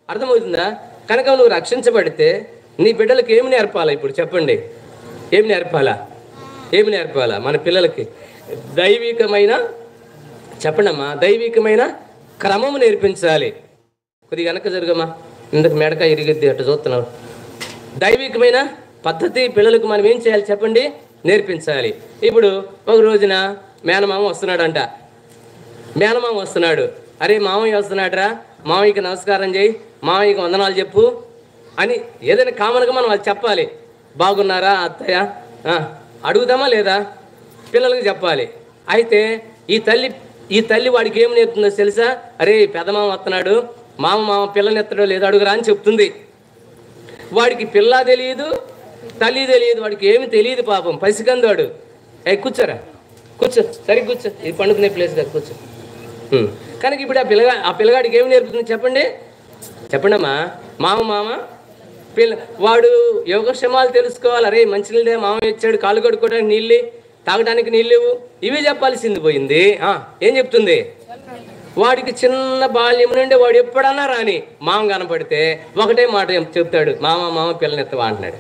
అర్థమవుతుందా? కనుక నువ్వు రక్షించబడితే నీ బిడ్డలకు ఏమి నేర్పాలా? ఇప్పుడు చెప్పండి, ఏమి నేర్పాలా మన పిల్లలకి? దైవికమైన, చెప్పండమ్మా, దైవికమైన క్రమము నేర్పించాలి. కొద్దిగా వెనక జరుగమ్మా, ఇందుకు మెడక ఇరిగిద్ది, అట్లా చూస్తున్నావు. దైవికమైన పద్ధతి పిల్లలకు మనం ఏం చేయాలి చెప్పండి? నేర్పించాలి. ఇప్పుడు ఒక రోజున మేనమామ వస్తున్నాడంట. మేనమామ వస్తున్నాడు. అరే మామయ్య వస్తున్నాడురా, మామయ్యకి నమస్కారం చేయి, మామయ్యకి వందనాలు చెప్పు అని ఏదైనా కామన్గా మనం అది చెప్పాలి. బాగున్నారా అత్తయ్య అడుగుదామా లేదా? పిల్లలకి చెప్పాలి. అయితే ఈ తల్లి వాడికి ఏం నేర్పుతుందో తెలుసా? అరే పెద్దమామ వస్తున్నాడు, మామ పిల్లని ఎత్తడో లేదో అడుగురా అని చెప్తుంది. వాడికి పిల్ల తెలియదు, తల్లి తెలియదు, వాడికి ఏమి తెలియదు పాపం, పసికందోడు. కూర్చోరా, కూర్చో, సరిగ్గా కూర్చో, ఇది పండుకునే ప్లేస్ కదా, కూర్చో. కనుక ఇప్పుడు ఆ పిల్లగాడికి ఏమి నేర్పుతుంది చెప్పండి అమ్మా? మామ వాడు యోగక్షేమాలు తెలుసుకోవాలి. అరే మంచినీళ్ళే మామ ఇచ్చాడు, కాళ్ళు కడుక్కోవడానికి నీళ్ళు, తాగడానికి నీళ్ళు, ఇవి చెప్పాల్సింది పోయింది. ఏం చెప్తుంది? వాడికి చిన్న బాల్యం నుండి వాడు ఎప్పుడన్నా రాని మామ కనపడితే ఒకటే మాట చెప్తాడు, మామ పిల్లనెత్తవా అంటున్నాడు.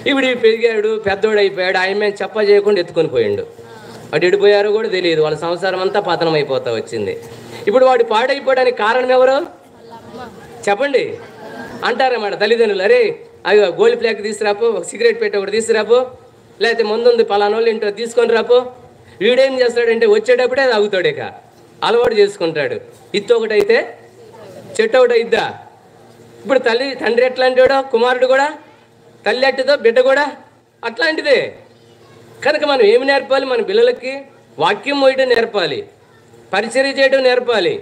ఇప్పుడు పెరిగాడు, పెద్దోడు అయిపోయాడు, ఆయన చెప్ప చేయకుండా ఎత్తుకొని పోయిండు. వాడు ఎడిపోయారో కూడా తెలియదు. వాళ్ళ సంసారం అంతా పతనం అయిపోతా వచ్చింది. ఇప్పుడు వాడు పాడైపోవడానికి కారణం ఎవరు చెప్పండి? అంటారన్నమాట తల్లిదండ్రులు. అరే అవి గోల్డ్ ఫ్లాక్ తీసుకురాపో, సిగరెట్ పెట్టి ఒకటి తీసుకురాపో, లేకపోతే ముందుంది పలానోళ్ళు ఇంటో తీసుకొని రాపో. వీడేం చేస్తాడంటే వచ్చేటప్పుడే తాగుతాడు, ఇక అలవాటు చేసుకుంటాడు. ఇత్తు ఒకటి అయితే చెట్టు ఒకటి అయిద్దా? ఇప్పుడు తండ్రి ఎట్లాంటివాడో కుమారుడు కూడా, తల్లి అట్టిదో బిడ్డ కూడా అట్లాంటిదే. కనుక మనం ఏమి నేర్పాలి? మన పిల్లలకి వాక్యం మోయడం నేర్పాలి, పరిచర్య చేయడం నేర్పాలి,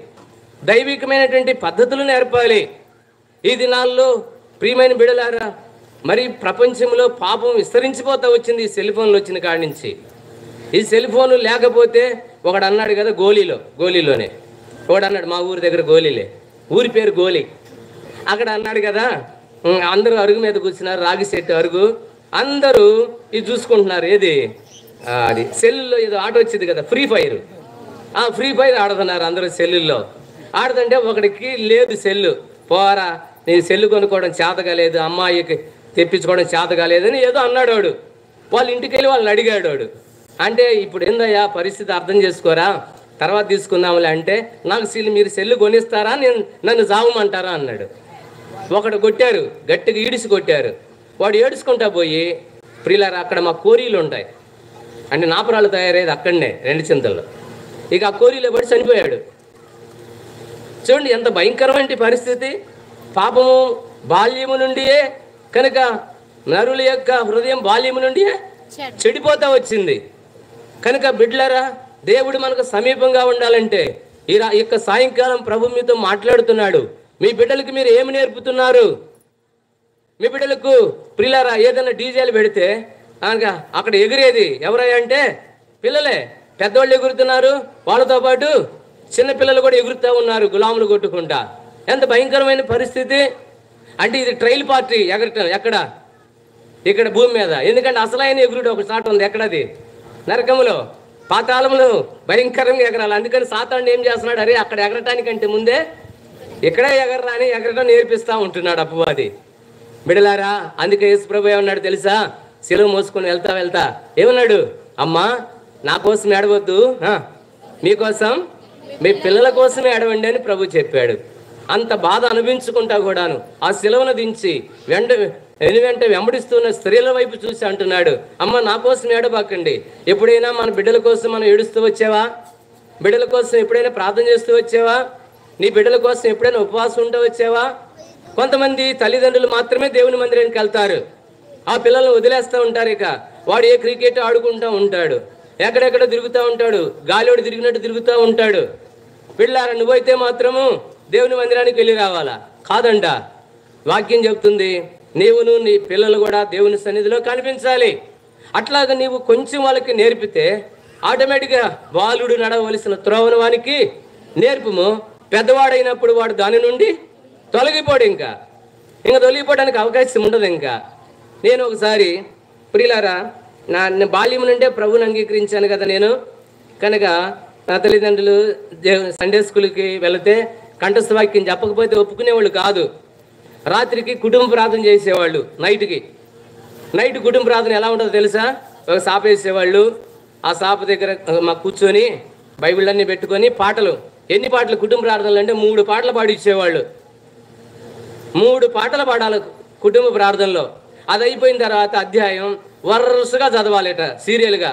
దైవికమైనటువంటి పద్ధతులు నేర్పాలి. ఈ దినాల్లో ప్రియమైన బిడ్డలారా, మరి ప్రపంచంలో పాపం విస్తరించిపోతా వచ్చింది ఈ సెల్ ఫోన్లు వచ్చిన కాడి నుంచి. ఈ సెల్ ఫోన్లు లేకపోతే ఒకడు అన్నాడు కదా, గోలీలోనే ఒకడు అన్నాడు, మా ఊరి దగ్గర గోలీలే, ఊరి పేరు గోలీ. అక్కడ అన్నాడు కదా, అందరూ అరుగు మీద కూర్చున్నారు, రాగి చెట్టు అరుగు, అందరూ ఇది చూసుకుంటున్నారు. ఏది అది సెల్లులో ఏదో ఆట వచ్చింది కదా, ఫ్రీ ఫైర్ ఆడుతున్నారు అందరూ సెల్లుల్లో. ఆడుతుంటే ఒకడికి లేదు సెల్లు, పోరా నీ సెల్లు కొనుక్కోవడం చేతగా లేదు, అమ్మాయికి తెప్పించుకోవడం చేతగా లేదని ఏదో అన్నాడు వాడు. వాళ్ళ ఇంటికి వెళ్ళి వాళ్ళని అడిగాడు వాడు. అంటే ఇప్పుడు ఏందయ్యా పరిస్థితి అర్థం చేసుకోరా, తర్వాత తీసుకుందాంలే అంటే, నాకు మీరు సెల్లు కొనిస్తారా, నన్ను చావమంటారా అన్నాడు. ఒకడు కొట్టారు, గట్టిగా ఈడిసి కొట్టారు. వాడు ఏడుచుకుంటా పోయి, ప్రియులారా అక్కడ మా కోరీలు ఉంటాయి, అంటే నాపరాలు తయారయ్యేది అక్కడనే 2 చింతల్లో. ఇక ఆ కోరీలో పడి చనిపోయాడు. చూడండి ఎంత భయంకరమైన పరిస్థితి. పాపము బాల్యము నుండియే, కనుక నరుల యొక్క హృదయం బాల్యము నుండియే చెడిపోతా వచ్చింది. కనుక బిడ్డలారా దేవుడు మనకు సమీపంగా ఉండాలంటే ఈ యొక్క సాయంకాలం ప్రభు మీతో మాట్లాడుతున్నాడు. మీ బిడ్డలకి మీరు ఏమి నేర్పుతున్నారు? మీ బిడ్డలకు ప్రియులారా ఏదైనా డీజేలు పెడితే అక్కడ ఎగిరేది ఎవరయ్యా అంటే పిల్లలే. పెద్దవాళ్ళు ఎగురుతున్నారు, వాళ్ళతో పాటు చిన్న పిల్లలు కూడా ఎగురుతూ ఉన్నారు గులాములు కొట్టుకుంటా. ఎంత భయంకరమైన పరిస్థితి అంటే ఇది ట్రైల్ పార్టీ ఎగరటం. ఎక్కడ? ఇక్కడ భూమి మీద. ఎందుకంటే అసలైన ఎగురుడు ఒక చాట ఉంది. ఎక్కడది? నరకములో, పాతాళములో భయంకరంగా ఎగరాలి. అందుకని సాతాను ఏం చేస్తున్నాడు, అరే అక్కడ ఎగరటానికంటే ముందే ఇక్కడే ఎగరరా అని ఎగరటం నేర్పిస్తూ ఉంటున్నాడు అపవాది. బిడలారా, అందుకే యేసు ప్రభు ఏమన్నాడు తెలుసా? సిలువ మోసుకొని వెళ్తా ఏమన్నాడు? అమ్మా నా కోసం ఏడవద్దు, మీకోసం మీ పిల్లల కోసమే ఏడవండి అని ప్రభు చెప్పాడు. అంత బాధ అనిపించుకుంటా కూడాను ఆ సిలువను దించి వెంట వెంబడిస్తున్న స్త్రీల వైపు చూసి అంటున్నాడు, అమ్మ నా కోసం ఏడబాకండి. ఎప్పుడైనా మన బిడ్డల కోసం మనం ఏడుస్తూ వచ్చావా? బిడ్డల కోసం ఎప్పుడైనా ప్రార్థన చేస్తూ వచ్చావా? నీ బిడ్డల కోసం ఎప్పుడైనా ఉపవాసం ఉంటూ వచ్చావా? కొంతమంది తల్లిదండ్రులు మాత్రమే దేవుని మందిరానికి వెళ్తారు, ఆ పిల్లల్ని వదిలేస్తూ ఉంటారు. ఇక వాడు ఏ క్రికెట్ ఆడుకుంటూ ఉంటాడు, ఎక్కడెక్కడ తిరుగుతూ ఉంటాడు, గాలివాడు తిరిగినట్టు తిరుగుతూ ఉంటాడు. పిల్లారా నువ్వైతే మాత్రము దేవుని మందిరానికి వెళ్ళి రావాలా? కాదంట. వాక్యం చెప్తుంది నీవును నీ పిల్లలు కూడా దేవుని సన్నిధిలో కనిపించాలి. అట్లాగా నీవు కొంచెం వాళ్ళకి నేర్పితే ఆటోమేటిక్గా బాలుడు నడవలసిన త్రోవను వానికి నేర్పుము. పెద్దవాడైనప్పుడు వాడు దాని నుండి తొలగిపోడు. ఇంకా తొలగిపోవడానికి అవకాశం ఉండదు. ఇంకా నేను ఒకసారి ప్రియులారా నా బాల్యం నుండే ప్రభువుని అంగీకరించాను కదా నేను. కనుక నా తల్లిదండ్రులు సండే స్కూల్కి వెళితే కంఠస్థ వాక్యం చెప్పకపోతే ఒప్పుకునేవాళ్ళు కాదు. రాత్రికి కుటుంబ ప్రార్థన చేసేవాళ్ళు. నైట్ కుటుంబ ప్రార్థన ఎలా ఉంటుందో తెలుసా? ఒక సాప వేసేవాళ్ళు. ఆ సాప దగ్గర మాకు కూర్చొని బైబిళ్ళన్నీ పెట్టుకొని పాటలు, ఎన్ని పాటలు కుటుంబ ప్రార్థనలు అంటే 3 పాటలు పాడిచ్చేవాళ్ళు. 3 పాటలు పాడాలి కుటుంబ ప్రార్థనలో. అది అయిపోయిన తర్వాత అధ్యాయం వరుసగా చదవాలట సీరియల్గా.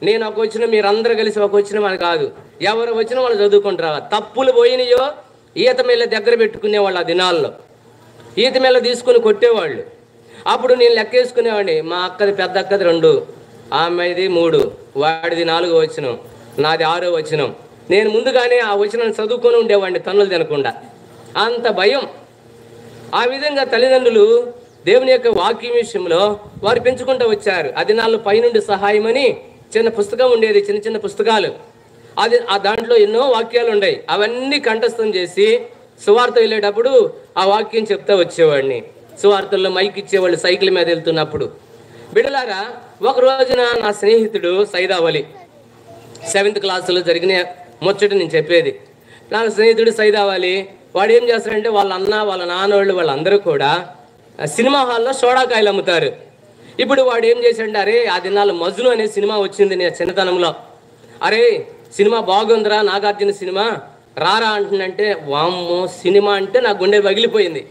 నేను ఒక వచ్చిన మీరందరూ కలిసి ఒక వచ్చిన మన కాదు, ఎవరు వచ్చినా వాళ్ళు చదువుకుంటారు. తప్పులు పోయినాయో ఈత మేళ్ళ దగ్గర పెట్టుకునేవాళ్ళు. ఆ దినాల్లో ఈత మేళ్ళ తీసుకుని కొట్టేవాళ్ళు. అప్పుడు నేను లెక్కేసుకునేవాడిని. మా అక్కది పెద్ద అక్కది 2, ఆ అమ్మాయిది 3, వాడిది 4వ వచనం, నాది 6వ వచనం. నేను ముందుగానే ఆ వచనం చదువుకొని ఉండేవాడిని తన్నులు తినకుండా. అంత భయం. ఆ విధంగా తల్లిదండ్రులు దేవుని యొక్క వాక్యం విషయంలో వారు పెంచుకుంటూ వచ్చారు. ఆ దినాల్లో పైనుండి సహాయం అని చిన్న పుస్తకం ఉండేది, చిన్న పుస్తకాలు. ఆ దాంట్లో ఎన్నో వాక్యాలు ఉన్నాయి. అవన్నీ కంఠస్థం చేసి సువార్త వెళ్ళేటప్పుడు ఆ వాక్యం చెప్తా వచ్చేవాడిని. సువార్తల్లో మైక్ ఇచ్చేవాళ్ళు సైకిల్ మీద వెళ్తున్నప్పుడు. బిడ్డలారా, ఒక రోజున నా స్నేహితుడు సైదావలి 7th క్లాసులో జరిగిన ముచ్చట నేను చెప్పేది. నా స్నేహితుడు సైదావలి వాడు ఏం చేస్తాడంటే వాళ్ళ అన్న వాళ్ళ నాన్నోళ్ళు వాళ్ళందరూ కూడా సినిమా హాల్లో సోడాకాయలు అమ్ముతారు. ఇప్పుడు వాడు ఏం చేశాడంటే, అరే ఆ దినాల్లో మజ్ను అనే సినిమా వచ్చింది నేను చిన్నతనంలో, అరే సినిమా బాగుందిరా నాగార్జున సినిమా రారా అంటుందంటే, వామ్మో సినిమా అంటే నా గుండె పగిలిపోయింది.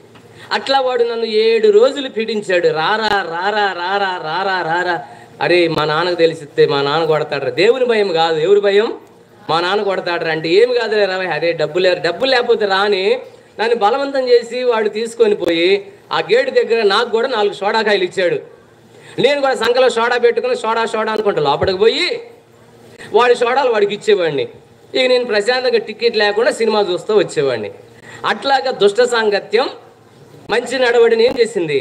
అట్లా వాడు నన్ను 7 రోజులు పీడించాడు. రారా రారా రారా రారా రారా. అరే మా నాన్నకు తెలిసిస్తే మా నాన్న కొడతాడు. దేవుని భయం కాదు, ఎవరి భయం? మా నాన్న కొడతాడు. అంటే ఏమి కాదులే రావా, అరే డబ్బులు లేకపోతే రాని నన్ను బలవంతం చేసి వాడు తీసుకొని పోయి ఆ గేటు దగ్గర నాకు కూడా 4 సోడాకాయలు ఇచ్చాడు. నేను కూడా సంకలో సోడా పెట్టుకుని సోడా అనుకుంటా లోపలికి పోయి వాడి సోడాలు వాడికి ఇచ్చేవాడిని. ఇక నేను ప్రశాంతంగా టికెట్ లేకుండా సినిమా చూస్తూ వచ్చేవాడిని. అట్లాగా దుష్ట సాంగత్యం మంచి నడవడిని ఏం చేసింది.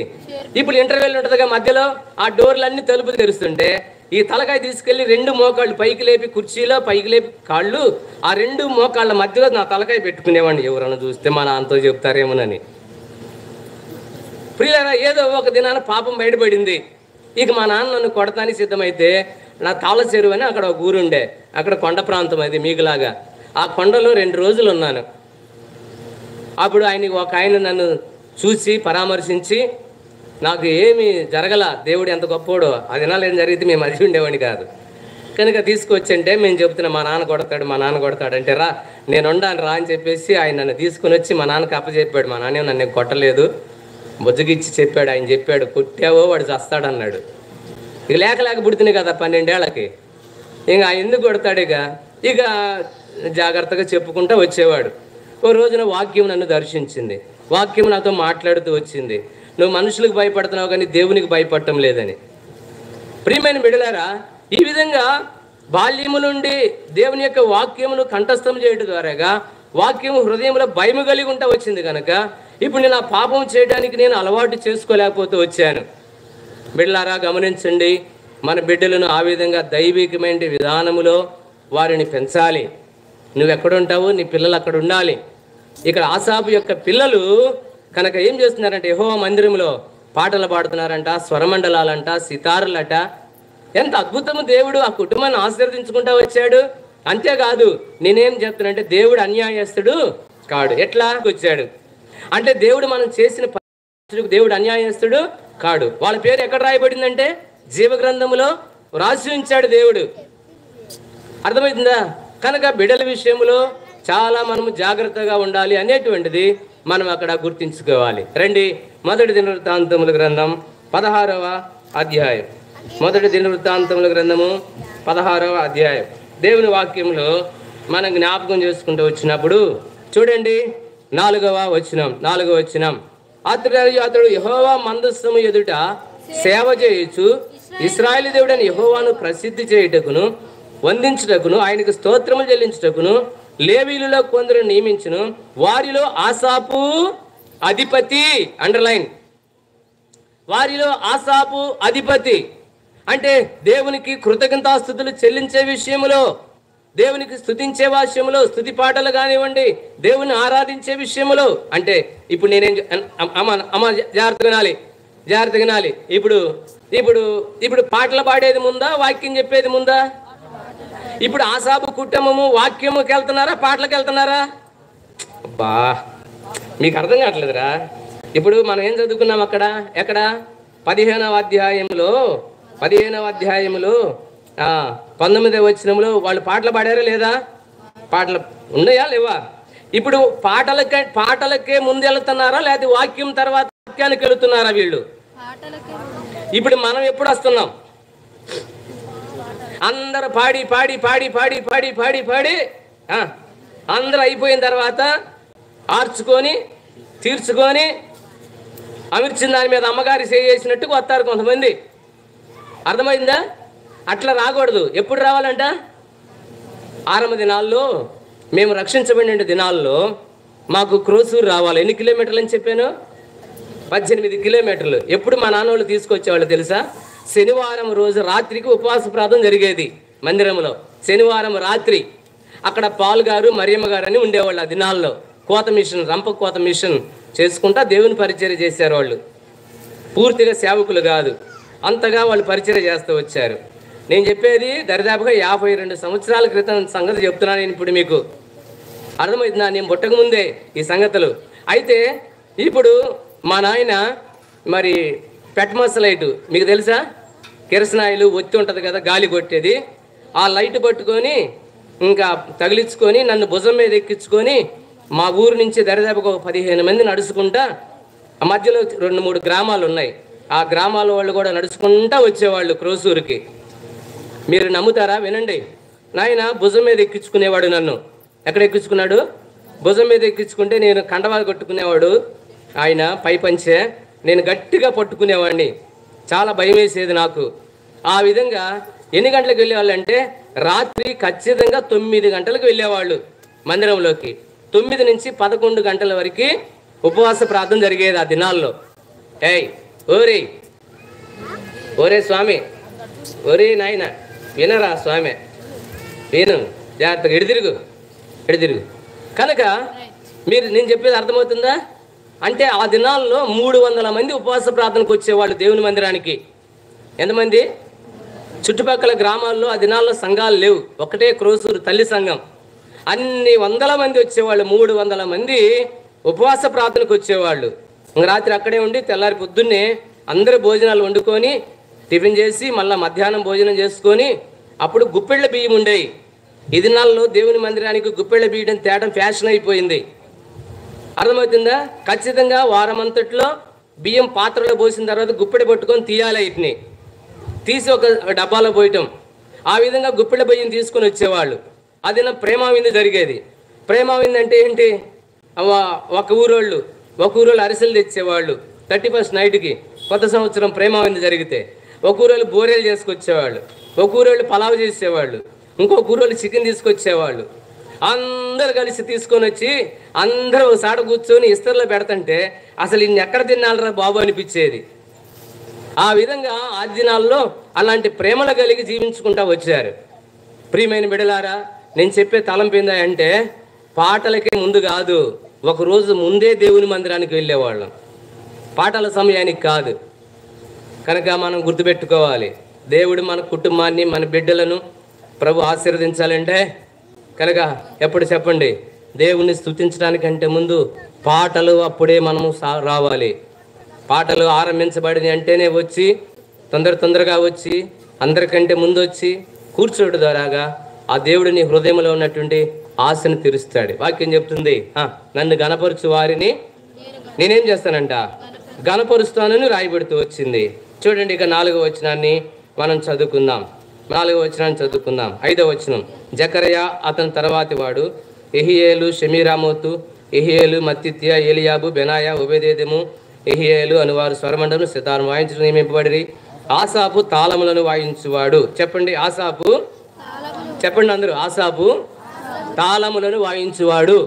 ఇప్పుడు ఇంటర్వెల్ ఉంటుందిగా, మధ్యలో ఆ డోర్లన్నీ తలుపులు తెరుస్తుంటే ఈ తలకాయ తీసుకెళ్ళి 2 మోకాళ్ళు పైకి లేపి, కుర్చీలో పైకి లేపి కాళ్ళు ఆ 2 మోకాళ్ళ మధ్యలో నా తలకాయ పెట్టుకునేవాడిని. ఎవరన్నా చూస్తే మా నాన్నతో చెప్తారేమోనని. ప్రియులారా, ఏదో ఒక దినాన పాపం బయటపడింది. ఇక మా నాన్న నన్ను కొడతానికి సిద్ధమైతే నా తాళ చెరువు అని అక్కడ ఒక ఊరుండే, అక్కడ కొండ ప్రాంతం అది మీకులాగా. ఆ కొండలో 2 రోజులు ఉన్నాను. అప్పుడు ఒక ఆయన నన్ను చూసి పరామర్శించి, నాకు ఏమి జరగల, దేవుడు ఎంత గొప్పోడో, ఆ దినాలు ఏం జరిగితే మేము అడిగి ఉండేవాడిని కాదు. కనుక తీసుకొచ్చంటే మేము చెప్తున్నా మా నాన్న కొడతాడు అంటే, రా నేను ఉండాను రా అని చెప్పేసి ఆయన నన్ను తీసుకుని వచ్చి మా నాన్నకి అప్పచెప్పాడు. మా నాన్న నన్ను కొట్టలేదు, బొజ్జగిచ్చి చెప్పాడు. ఆయన చెప్పాడు, కొట్టావో వాడు చస్తాడన్నాడు. ఇక లేక పుడుతున్నాయి కదా 12 ఏళ్ళకి, ఇంకా ఎందుకు కొడతాడు. ఇక జాగ్రత్తగా చెప్పుకుంటూ వచ్చేవాడు. ఓ రోజున వాక్యం నన్ను దర్శించింది. వాక్యం నాతో మాట్లాడుతూ వచ్చింది, నువ్వు మనుషులకు భయపడుతున్నావు కానీ దేవునికి భయపడటం లేదని. ప్రియమైన బిడ్డలారా, ఈ విధంగా బాల్యము నుండి దేవుని యొక్క వాక్యమును కంఠస్థం చేయడం ద్వారాగా వాక్యము హృదయంలో భయము కలిగి ఉంటా వచ్చింది కనుక ఇప్పుడు నేను ఆ పాపం చేయడానికి నేను అలవాటు చేసుకోలేకపోతే వచ్చాను. బిడ్డలారా గమనించండి, మన బిడ్డలను ఆ విధంగా దైవికమైన విధానములో వారిని పెంచాలి. నువ్వు ఎక్కడుంటావు, నీ పిల్లలు అక్కడ ఉండాలి. ఇక్కడ ఆసాపు యొక్క పిల్లలు కనుక ఏం చేస్తున్నారంటే యెహోవా మందిరంలో పాటలు పాడుతున్నారంట, స్వరమండలాలంట, సితారులట. ఎంత అద్భుతము! దేవుడు ఆ కుటుంబాన్ని ఆశీర్వదించుకుంటా వచ్చాడు. అంతేకాదు, నేనేం చెప్తున్నానంటే దేవుడు అన్యాయస్తుడు కాడు. ఎట్లా వచ్చాడు అంటే దేవుడు మనం చేసిన దేవుడు అన్యాయస్తుడు కాడు. వాళ్ళ పేరు ఎక్కడ రాయబడిందంటే జీవగ్రంథములో రాసి ఉంచాడు దేవుడు. అర్థమవుతుందా? కనుక బిడ్డల విషయంలో చాలా మనము జాగ్రత్తగా ఉండాలి అనేటువంటిది మనం అక్కడ గుర్తించుకోవాలి. రండి, మొదటి దినవృత్తాంతముల గ్రంథం 16వ అధ్యాయం. మొదటి దినవృత్తాంతముల గ్రంథము 16వ అధ్యాయం. దేవుని వాక్యంలో మనం జ్ఞాపకం చేసుకుంటూ వచ్చినప్పుడు చూడండి, 4వ వచనం. అతడు యెహోవా మందస్సము ఎదుట సేవ చేయొచ్చు ఇశ్రాయేలు దేవుడని యెహోవాను ప్రసిద్ధి చేయుటకును వందించుటకును ఆయనకు స్తోత్రములు చెల్లించుటకును లేవీయులలో కొందరు నియమించును. వారిలో ఆసాపు అధిపతి. అండర్లైన్, వారిలో ఆసాపు అధిపతి. అంటే దేవునికి కృతజ్ఞతాస్తుతులు చెల్లించే విషయంలో, దేవునికి స్తుతించే విషయంలో, స్తుతి పాటలు కానివ్వండి, దేవుని ఆరాధించే విషయంలో. అంటే ఇప్పుడు నేనేం అమ్మ జాగ్రత్తగా వినాలి. ఇప్పుడు ఇప్పుడు ఇప్పుడు పాటలు పాడేది ముందా, వాక్యం చెప్పేది ముందా? ఇప్పుడు ఆసాపు కుటుంబము వాక్యముకి వెళ్తున్నారా, పాటలకు వెళ్తున్నారా? అబ్బా, మీకు అర్థం కావట్లేదురా. ఇప్పుడు మనం ఏం చదువుకున్నాం అక్కడ? ఎక్కడ? 15వ అధ్యాయంలో 19వ వచనంలో వాళ్ళు పాటలు పాడారా లేదా? పాటలు ఉన్నాయా లేవా? ఇప్పుడు పాటలకే ముందు వెళ్తున్నారా, లేదా వాక్యం తర్వాత వాక్యానికి వెళుతున్నారా వీళ్ళు? ఇప్పుడు మనం ఎప్పుడు వస్తున్నాం? అందరూ పాడి పాడి పాడి పాడి పాడి పాడి పాడి అందరూ అయిపోయిన తర్వాత ఆర్చుకొని తీర్చుకొని అమిర్చిన దాని మీద అమ్మగారి చేసినట్టుగా వస్తారు కొంతమంది. అర్థమైందా? అట్లా రాకూడదు. ఎప్పుడు రావాలంట? ఆరంభ దినాల్లో, మేము రక్షించబడిన దినాల్లో మాకు క్రోసూరు రావాలి. ఎన్ని కిలోమీటర్లు అని చెప్పాను? 18 కిలోమీటర్లు. ఎప్పుడు మా నాన్న వాళ్ళు తీసుకొచ్చేవాళ్ళు తెలుసా? శనివారం రోజు రాత్రికి ఉపవాస ప్రార్థన జరిగేది మందిరంలో. శనివారం రాత్రి అక్కడ పాల్ గారు, మరియమ్మ గారు అని ఉండేవాళ్ళు. ఆ దినాల్లో కోత మిషన్, రంప కోత మిషన్ చేసుకుంటా దేవుని పరిచర్య చేశారు. వాళ్ళు పూర్తిగా సేవకులు కాదు, అంతగా వాళ్ళు పరిచర్య చేస్తూ వచ్చారు. నేను చెప్పేది దరిదాపుగా 52 సంవత్సరాల క్రితం సంగతి చెప్తున్నాను నేను ఇప్పుడు మీకు. అర్థమవుతుందా? నేను పుట్టక ముందే ఈ సంగతులు. అయితే ఇప్పుడు మా నాయన మరి పెట్మస్ లైటు మీకు తెలుసా? కిరసనాయిలు ఒత్తి ఉంటుంది కదా, గాలి కొట్టేది. ఆ లైట్ పట్టుకొని ఇంకా తగిలించుకొని నన్ను భుజం మీద ఎక్కించుకొని మా ఊరు నుంచి దరిదాపుగా ఒక 15 మంది నడుచుకుంటా, ఆ మధ్యలో 2-3 గ్రామాలు ఉన్నాయి. ఆ గ్రామాల వాళ్ళు కూడా నడుచుకుంటా వచ్చేవాళ్ళు క్రోసూరుకి. మీరు నమ్ముతారా? వినండి. నాయన భుజం మీద ఎక్కించుకునేవాడు నన్ను. ఎక్కడ ఎక్కించుకున్నాడు? భుజం మీద ఎక్కించుకుంటే నేను కండవాలు కొట్టుకునేవాడు ఆయన, పై పంచే. నేను గట్టిగా పట్టుకునేవాడిని. చాలా భయం వేసేది నాకు. ఆ విధంగా ఎన్ని గంటలకు వెళ్ళేవాళ్ళు అంటే రాత్రి ఖచ్చితంగా 9 గంటలకు వెళ్ళేవాళ్ళు మందిరంలోకి. 9 నుంచి 11 గంటల వరకు ఉపవాస ప్రార్థన జరిగేది ఆ దినాల్లో. ఓరే స్వామి, ఓరే నాయన, వినరా స్వామి, విను జాగ్రత్తగా, ఎడిదిరుగు. కనుక నేను చెప్పేది అర్థమవుతుందా? అంటే ఆ దినాల్లో 300 మంది ఉపవాస ప్రార్థనకు వచ్చేవాళ్ళు దేవుని మందిరానికి. ఎంతమంది? చుట్టుపక్కల గ్రామాల్లో ఆ దినాల్లో సంఘాలు లేవు, ఒకటే క్రోసూరు తల్లి సంఘం. అన్ని 100 మంది వచ్చేవాళ్ళు. 300 మంది ఉపవాస ప్రార్థనకు వచ్చేవాళ్ళు. రాత్రి అక్కడే ఉండి తెల్లారి పొద్దున్నే అందరూ భోజనాలు వండుకొని టిఫిన్ చేసి మళ్ళీ మధ్యాహ్నం భోజనం చేసుకొని అప్పుడు గుప్పెళ్ళ బియ్యం ఉండేవి. ఈ దినాల్లో దేవుని మందిరానికి గుప్పెళ్ళ బియ్యం తేడం ఫ్యాషన్ అయిపోయింది. అర్థమవుతుందా? ఖచ్చితంగా వారం అంతట్లో బియ్యం పాత్రలో పోసిన తర్వాత గుప్పెడ పట్టుకొని తీయాలి. వీటిని తీసి ఒక డబ్బాలో పోయటం. ఆ విధంగా గుప్పెళ్ళ బియ్యం తీసుకొని వచ్చేవాళ్ళు. అది నా ప్రేమావింది జరిగేది. ప్రేమావింది అంటే ఏంటి? ఒక ఊరోళ్ళు అరిసెలు తెచ్చేవాళ్ళు. 31st నైట్కి కొత్త సంవత్సరం ప్రేమావింది జరిగితే ఒక ఊరోళ్ళు బోరేలు చేసుకొచ్చేవాళ్ళు, ఒక ఊరోళ్ళు పలావ్ చేసేవాళ్ళు, ఇంకో కూరోళ్ళు చికెన్ తీసుకొచ్చేవాళ్ళు. అందరు కలిసి తీసుకొని వచ్చి అందరూ ఒకసారి కూర్చొని ఇస్తర్లో పెడతంటే అసలు ఇన్ని ఎక్కడ తినాలరా బాబు అనిపించేది. ఆ విధంగా ఆ దినాల్లో అలాంటి ప్రేమలు కలిగి జీవించుకుంటూ వచ్చారు. ప్రియమైన బిడ్డలారా, నేను చెప్పే తలంపు ఏందా అంటే, పాటలకే ముందు కాదు, ఒకరోజు ముందే దేవుని మందిరానికి వెళ్ళేవాళ్ళం, పాటల సమయానికి కాదు. కనుక మనం గుర్తుపెట్టుకోవాలి, దేవుడు మన కుటుంబాన్ని మన బిడ్డలను ప్రభు ఆశీర్వదించాలంటే కనుక ఎప్పుడు చెప్పండి, దేవుణ్ణి స్తుతించడానికంటే ముందు పాటలు అప్పుడే మనము రావాలి. పాటలు ఆరంభించబడింది అంటేనే వచ్చి తొందరగా వచ్చి అందరికంటే ముందు వచ్చి కూర్చోడు ద్వారాగా ఆ దేవుడు నీ హృదయంలో ఉన్నటువంటి ఆశను తీరుస్తాడు. వాక్యం చెప్తుంది, నన్ను గణపరుచు వారిని నేనేం చేస్తానంట, గణపరుస్తానని రాయబడుతూ వచ్చింది. చూడండి, ఇక 4వ వచనాన్ని మనం చదువుకుందాం. 4వ వచనాన్ని చదువుకుందాం. 5వ వచనం, జకరయా అతని తర్వాతి వాడు ఎహియేలు, షెమీరామోతు, ఎహియేలు, మత్తిత్య, ఏలియాబు, బెనాయా, ఒబేదేదెము, ఎహియేలు అనువారు స్వరమండలం సితారం వాయించడం నియమింపబడి. ఆసాపు తాళములను వాయించువాడు. చెప్పండి, ఆసాపు, చెప్పండి అందరూ, ఆసాపు తాళములను వాయించువాడు.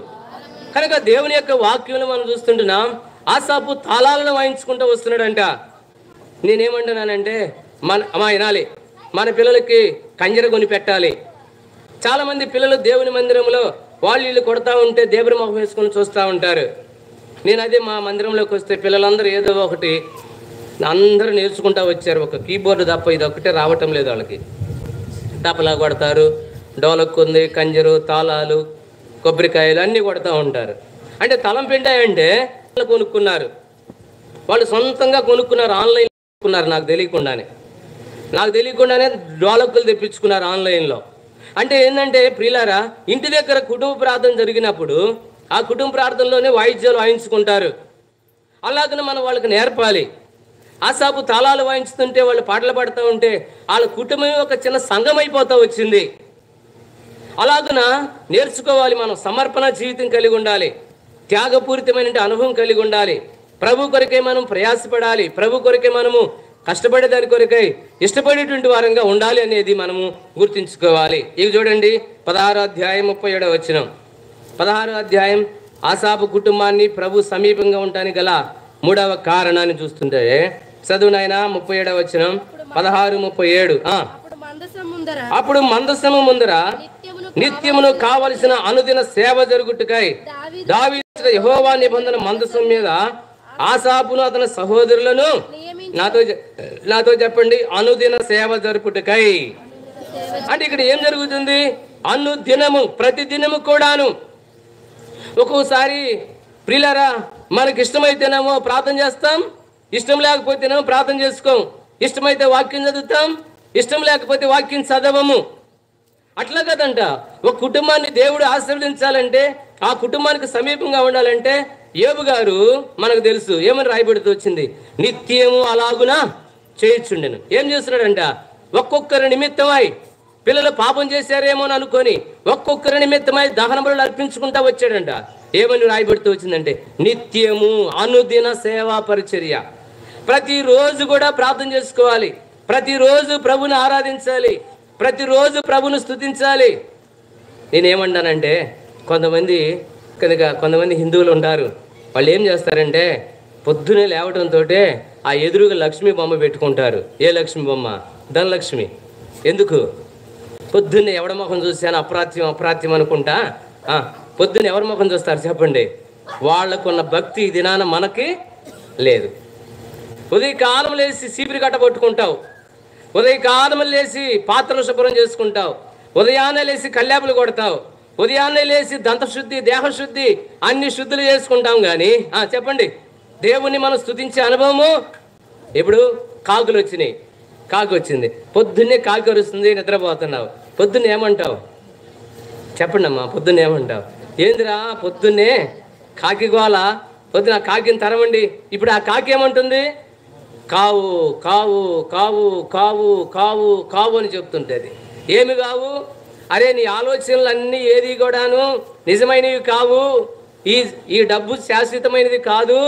కనుక దేవుని యొక్క వాక్యం మనం చూస్తుంటున్నాం. ఆసాపు తాళాలను వాయించుకుంటూ వస్తున్నాడంట. నేనేమంటున్నానంటే, వినాలి, మన పిల్లలకి కంజర కొని పెట్టాలి. చాలామంది పిల్లలు దేవుని మందిరంలో వాళ్ళు కొడతా ఉంటే దేవుని మొహం వేసుకొని చూస్తూ ఉంటారు. నేను అదే మా మందిరంలోకి వస్తే పిల్లలందరూ ఏదో ఒకటి అందరూ నేర్చుకుంటూ వచ్చారు. ఒక కీబోర్డు తప్ప ఇది ఒకటే రావటం లేదు వాళ్ళకి. తపలా కొడతారు, డోలక్ ఉంది, కంజరు, తాళాలు, కొబ్బరికాయలు అన్నీ కొడతా ఉంటారు. అంటే తలం పిండాయంటే కొనుక్కున్నారు, వాళ్ళు సొంతంగా కొనుక్కున్నారు, ఆన్లైన్ కొనుక్కున్నారు. నాకు తెలియకుండానే డోలక్కులు తెప్పించుకున్నారు ఆన్లైన్లో. అంటే ఏంటంటే ప్రియులారా, ఇంటి దగ్గర కుటుంబ ప్రార్థన జరిగినప్పుడు ఆ కుటుంబ ప్రార్థనలోనే వాయిద్యాలు వాయించుకుంటారు. అలాగనే మనం వాళ్ళకి నేర్పాలి. ఆసాపు తాళాలు వాయించుతుంటే వాళ్ళు పాటలు పాడుతూ ఉంటే వాళ్ళ కుటుంబం ఒక చిన్న సంఘం అయిపోతూ వచ్చింది. అలాగున నేర్చుకోవాలి. మనం సమర్పణ జీవితం కలిగి ఉండాలి, త్యాగపూరితమైన అనుభవం కలిగి ఉండాలి. ప్రభు కొరకే మనం ప్రయాసపడాలి, ప్రభు కొరకే మనము కష్టపడే దాని కొరకై ఇష్టపడేటువంటి వారంగా ఉండాలి అనేది మనము గుర్తుంచుకోవాలి. ఇవి చూడండి, 16వ అధ్యాయం 37వ వచనం. 16వ అధ్యాయం ఆసాపు కుటుంబాన్ని ప్రభు సమీపంగా ఉండటానికి గల 3వ కారణాన్ని చూస్తుంటే చదువు నాయనా. 37వ వచనం, 16:37. అప్పుడు మందసము ముందర నిత్యమును కావలసిన అనుదిన సేవ జరుగుటకై దావీదు యెహోవా నిబంధన మందసం మీద ఆసాపును అతని సహోదరులను నాతో చెప్పండి, అనుదిన సేవ జరుపుటకై. అంటే ఇక్కడ ఏం జరుగుతుంది? అనుదినము, ప్రతి దినము కూడాను. ఒక్కోసారి ప్రియులారా, మనకి ఇష్టమైతేనేమో ప్రార్థన చేస్తాం, ఇష్టం లేకపోతేనేమో ప్రార్థన చేసుకోం. ఇష్టమైతే వాక్యం చదువుతాం, ఇష్టం లేకపోతే వాక్యం చదవము. అట్లా కదంట. ఒక కుటుంబాన్ని దేవుడు ఆశీర్వదించాలంటే, ఆ కుటుంబానికి సమీపంగా ఉండాలంటే యోబు గారు మనకు తెలుసు ఏమని రాయబడుతూ వచ్చింది, నిత్యము అలాగునా చేయించుండెను. ఏం చేస్తున్నాడంట? ఒక్కొక్కరి నిమిత్తమై, పిల్లలు పాపం చేశారేమో అని అనుకొని ఒక్కొక్కరి నిమిత్తమై దహన బలులు అర్పించుకుంటా వచ్చాడంట. ఏమని రాయబడుతూ వచ్చిందంటే, నిత్యము అనుదిన సేవా పరిచర్య. ప్రతిరోజు కూడా ప్రార్థన చేసుకోవాలి, ప్రతిరోజు ప్రభుని ఆరాధించాలి, ప్రతిరోజు ప్రభుని స్తుతించాలి. నేనేమంటానంటే, కొంతమంది హిందువులు ఉంటారు, వాళ్ళు ఏం చేస్తారంటే పొద్దునే లేవడంతో ఆ ఎదురుగా లక్ష్మీ బొమ్మ పెట్టుకుంటారు. ఏ లక్ష్మీ బొమ్మ? ధనలక్ష్మి. ఎందుకు? పొద్దున్నే ఎవడ ముఖం చూశాను అప్రాత్యం అనుకుంటా. పొద్దున్న ఎవరి ముఖం చూస్తారు చెప్పండి? వాళ్ళకున్న భక్తి ఈ దినాన మనకి లేదు. ఉదయకాలం లేచి సీపిరి కట్ట పట్టుకుంటావు, ఉదయకాలం లేచి పాత్రలు శుభ్రం చేసుకుంటావు, ఉదయాన్నే లేచి కల్లాపులు కొడతావు, ఉదయాన్నే లేచి దంతశుద్ధి, దేహశుద్ధి అన్ని శుద్ధులు చేసుకుంటాం. కానీ చెప్పండి, దేవుణ్ణి మనం స్తుతించే అనుభవము ఇప్పుడు కాకులు వచ్చినాయి, కాకి వచ్చింది, పొద్దున్నే కాకి అరుస్తుంది, నిద్రపోతున్నావు. పొద్దున్నే ఏమంటావు చెప్పండి అమ్మా? పొద్దున్నే ఏమంటావు? ఏందిరా పొద్దున్నే కాకి గోల, పొద్దున కాకిని తరమండి. ఇప్పుడు ఆ కాకి ఏమంటుంది? కావు కావు కావు కావు కావు కావు అని చెప్తుంటుంది. ఏమి కావు? అరే నీ ఆలోచనలు అన్నీ ఏది కూడాను నిజమైనవి కావు, ఈ డబ్బు శాశ్వతమైనది కాదు.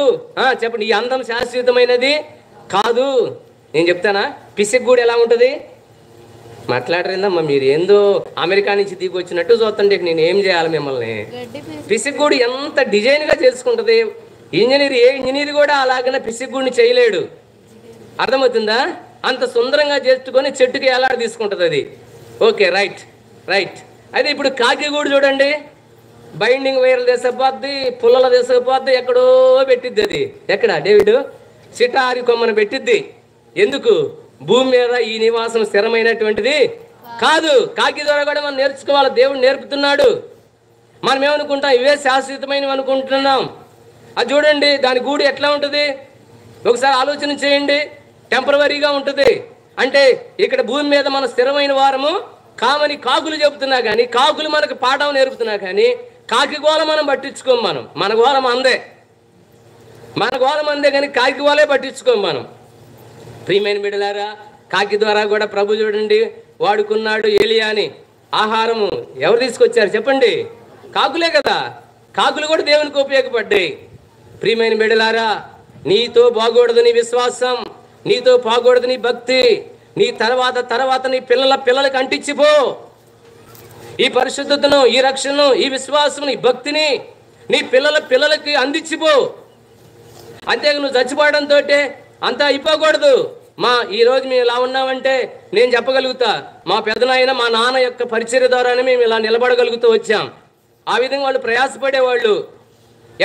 చెప్పండి, ఈ అందం శాశ్వతమైనది కాదు. నేను చెప్తానా? పిసిక్ కూడా ఎలా ఉంటుంది? మాట్లాడరేందమ్మా మీరు ఏందో అమెరికా నుంచి దిగి వచ్చినట్టు చూస్తుంటే నేను ఏం చేయాలి మిమ్మల్ని? పిసిగూడు ఎంత డిజైన్గా చేసుకుంటుంది. ఏ ఇంజనీర్ కూడా అలాగనే పిసిగూడిని చేయలేడు. అర్థమవుతుందా? అంత సుందరంగా చేసుకొని చెట్టుకి ఎలాడ తీసుకుంటుంది అది. Okay, right right. అయితే ఇప్పుడు కాకిగూడు చూడండి, బైండింగ్ వైర్లు తీసుకుపోద్ది, పుల్లల తీసుకుపోద్ది, ఎక్కడో పెట్టిద్ది. అది ఎక్కడ డేవిడ్? సిటారి కొమ్మను పెట్టిద్ది. ఎందుకు? భూమి మీద ఈ నివాసం స్థిరమైనటువంటిది కాదు. కాకి ద్వారా కూడా మనం నేర్చుకోవాలి. దేవుడు నేర్పుతున్నాడు. మనం ఏమనుకుంటాం? ఇవే శాశ్వతమైనవి అనుకుంటున్నాం. అది చూడండి, దాని గూడు ఎట్లా ఉంటుంది ఒకసారి ఆలోచన చేయండి. టెంపరవరీగా ఉంటుంది. అంటే ఇక్కడ భూమి మీద మనం స్థిరమైన వారము కామని కాకులు చెబుతున్నా కానీ, కాకులు మనకు పాఠం నేర్పుతున్నా కానీ, కాకి గోళ మనం పట్టించుకోం. మన గోళం అందే, మన గోళం అందే కానీ కాకి గోళే పట్టించుకోం మనం. ప్రియమైన బిడ్డలారా, కాకి ద్వారా కూడా ప్రభు చూడండి వాడుకున్నాడు ఏలియాని. ఆహారము ఎవరు తీసుకొచ్చారు చెప్పండి? కాకులే కదా. కాకులు కూడా దేవునికి ఉపయోగపడ్డాయి. ప్రియమైన బిడ్డలారా, నీతో బాగూడదు నీ విశ్వాసం, నీతో బాగూడదు నీ భక్తి, నీ తర్వాత నీ పిల్లలకు అంటించిపో. ఈ పరిశుద్ధతను, ఈ రక్షణను, ఈ విశ్వాసం, ఈ భక్తిని నీ పిల్లలకి అందించిపో. అంతేగా నువ్వు చచ్చిపోవడంతో అంతా అయిపోకూడదు. ఈరోజు మేము ఇలా ఉన్నామంటే నేను చెప్పగలుగుతా, మా పెదనాయన మా నాన్న యొక్క పరిచర్య ద్వారానే మేము ఇలా నిలబడగలుగుతూ వచ్చాం. ఆ విధంగా వాళ్ళు ప్రయాసపడేవాళ్ళు.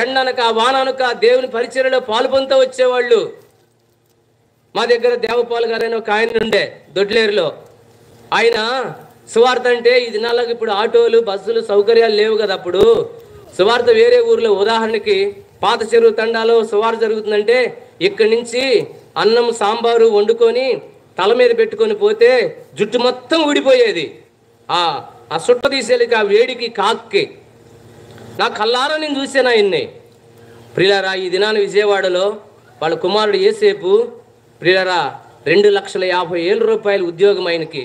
ఎండనక వాననక దేవుని పరిచర్యలో పాలు పొందుతూ వచ్చేవాళ్ళు. మా దగ్గర దేవపాల్ గారు అని ఒక ఆయన ఉండే దొడ్లేరులో. ఆయన సువార్త అంటే ఈ దినాలకు ఇప్పుడు ఆటోలు బస్సులు సౌకర్యాలు లేవు కదా. అప్పుడు సువార్త వేరే ఊర్లో, ఉదాహరణకి పాత చెరువు తండాలో సువార్త జరుగుతుందంటే ఇక్కడి నుంచి అన్నం సాంబారు వండుకొని తల మీద పెట్టుకొని పోతే జుట్టు మొత్తం ఊడిపోయేది. ఆ సుట్ట తీసేలికి, ఆ వేడికి, కాక్కి. నా కళ్ళారా నేను చూసాను ఆయన్ని. ప్రియులారా, ఈ దినాన విజయవాడలో వాళ్ళ కుమారుడు ఏసేపు, ప్రియులారా, 2,50,000 రూపాయలు ఉద్యోగం ఆయనకి.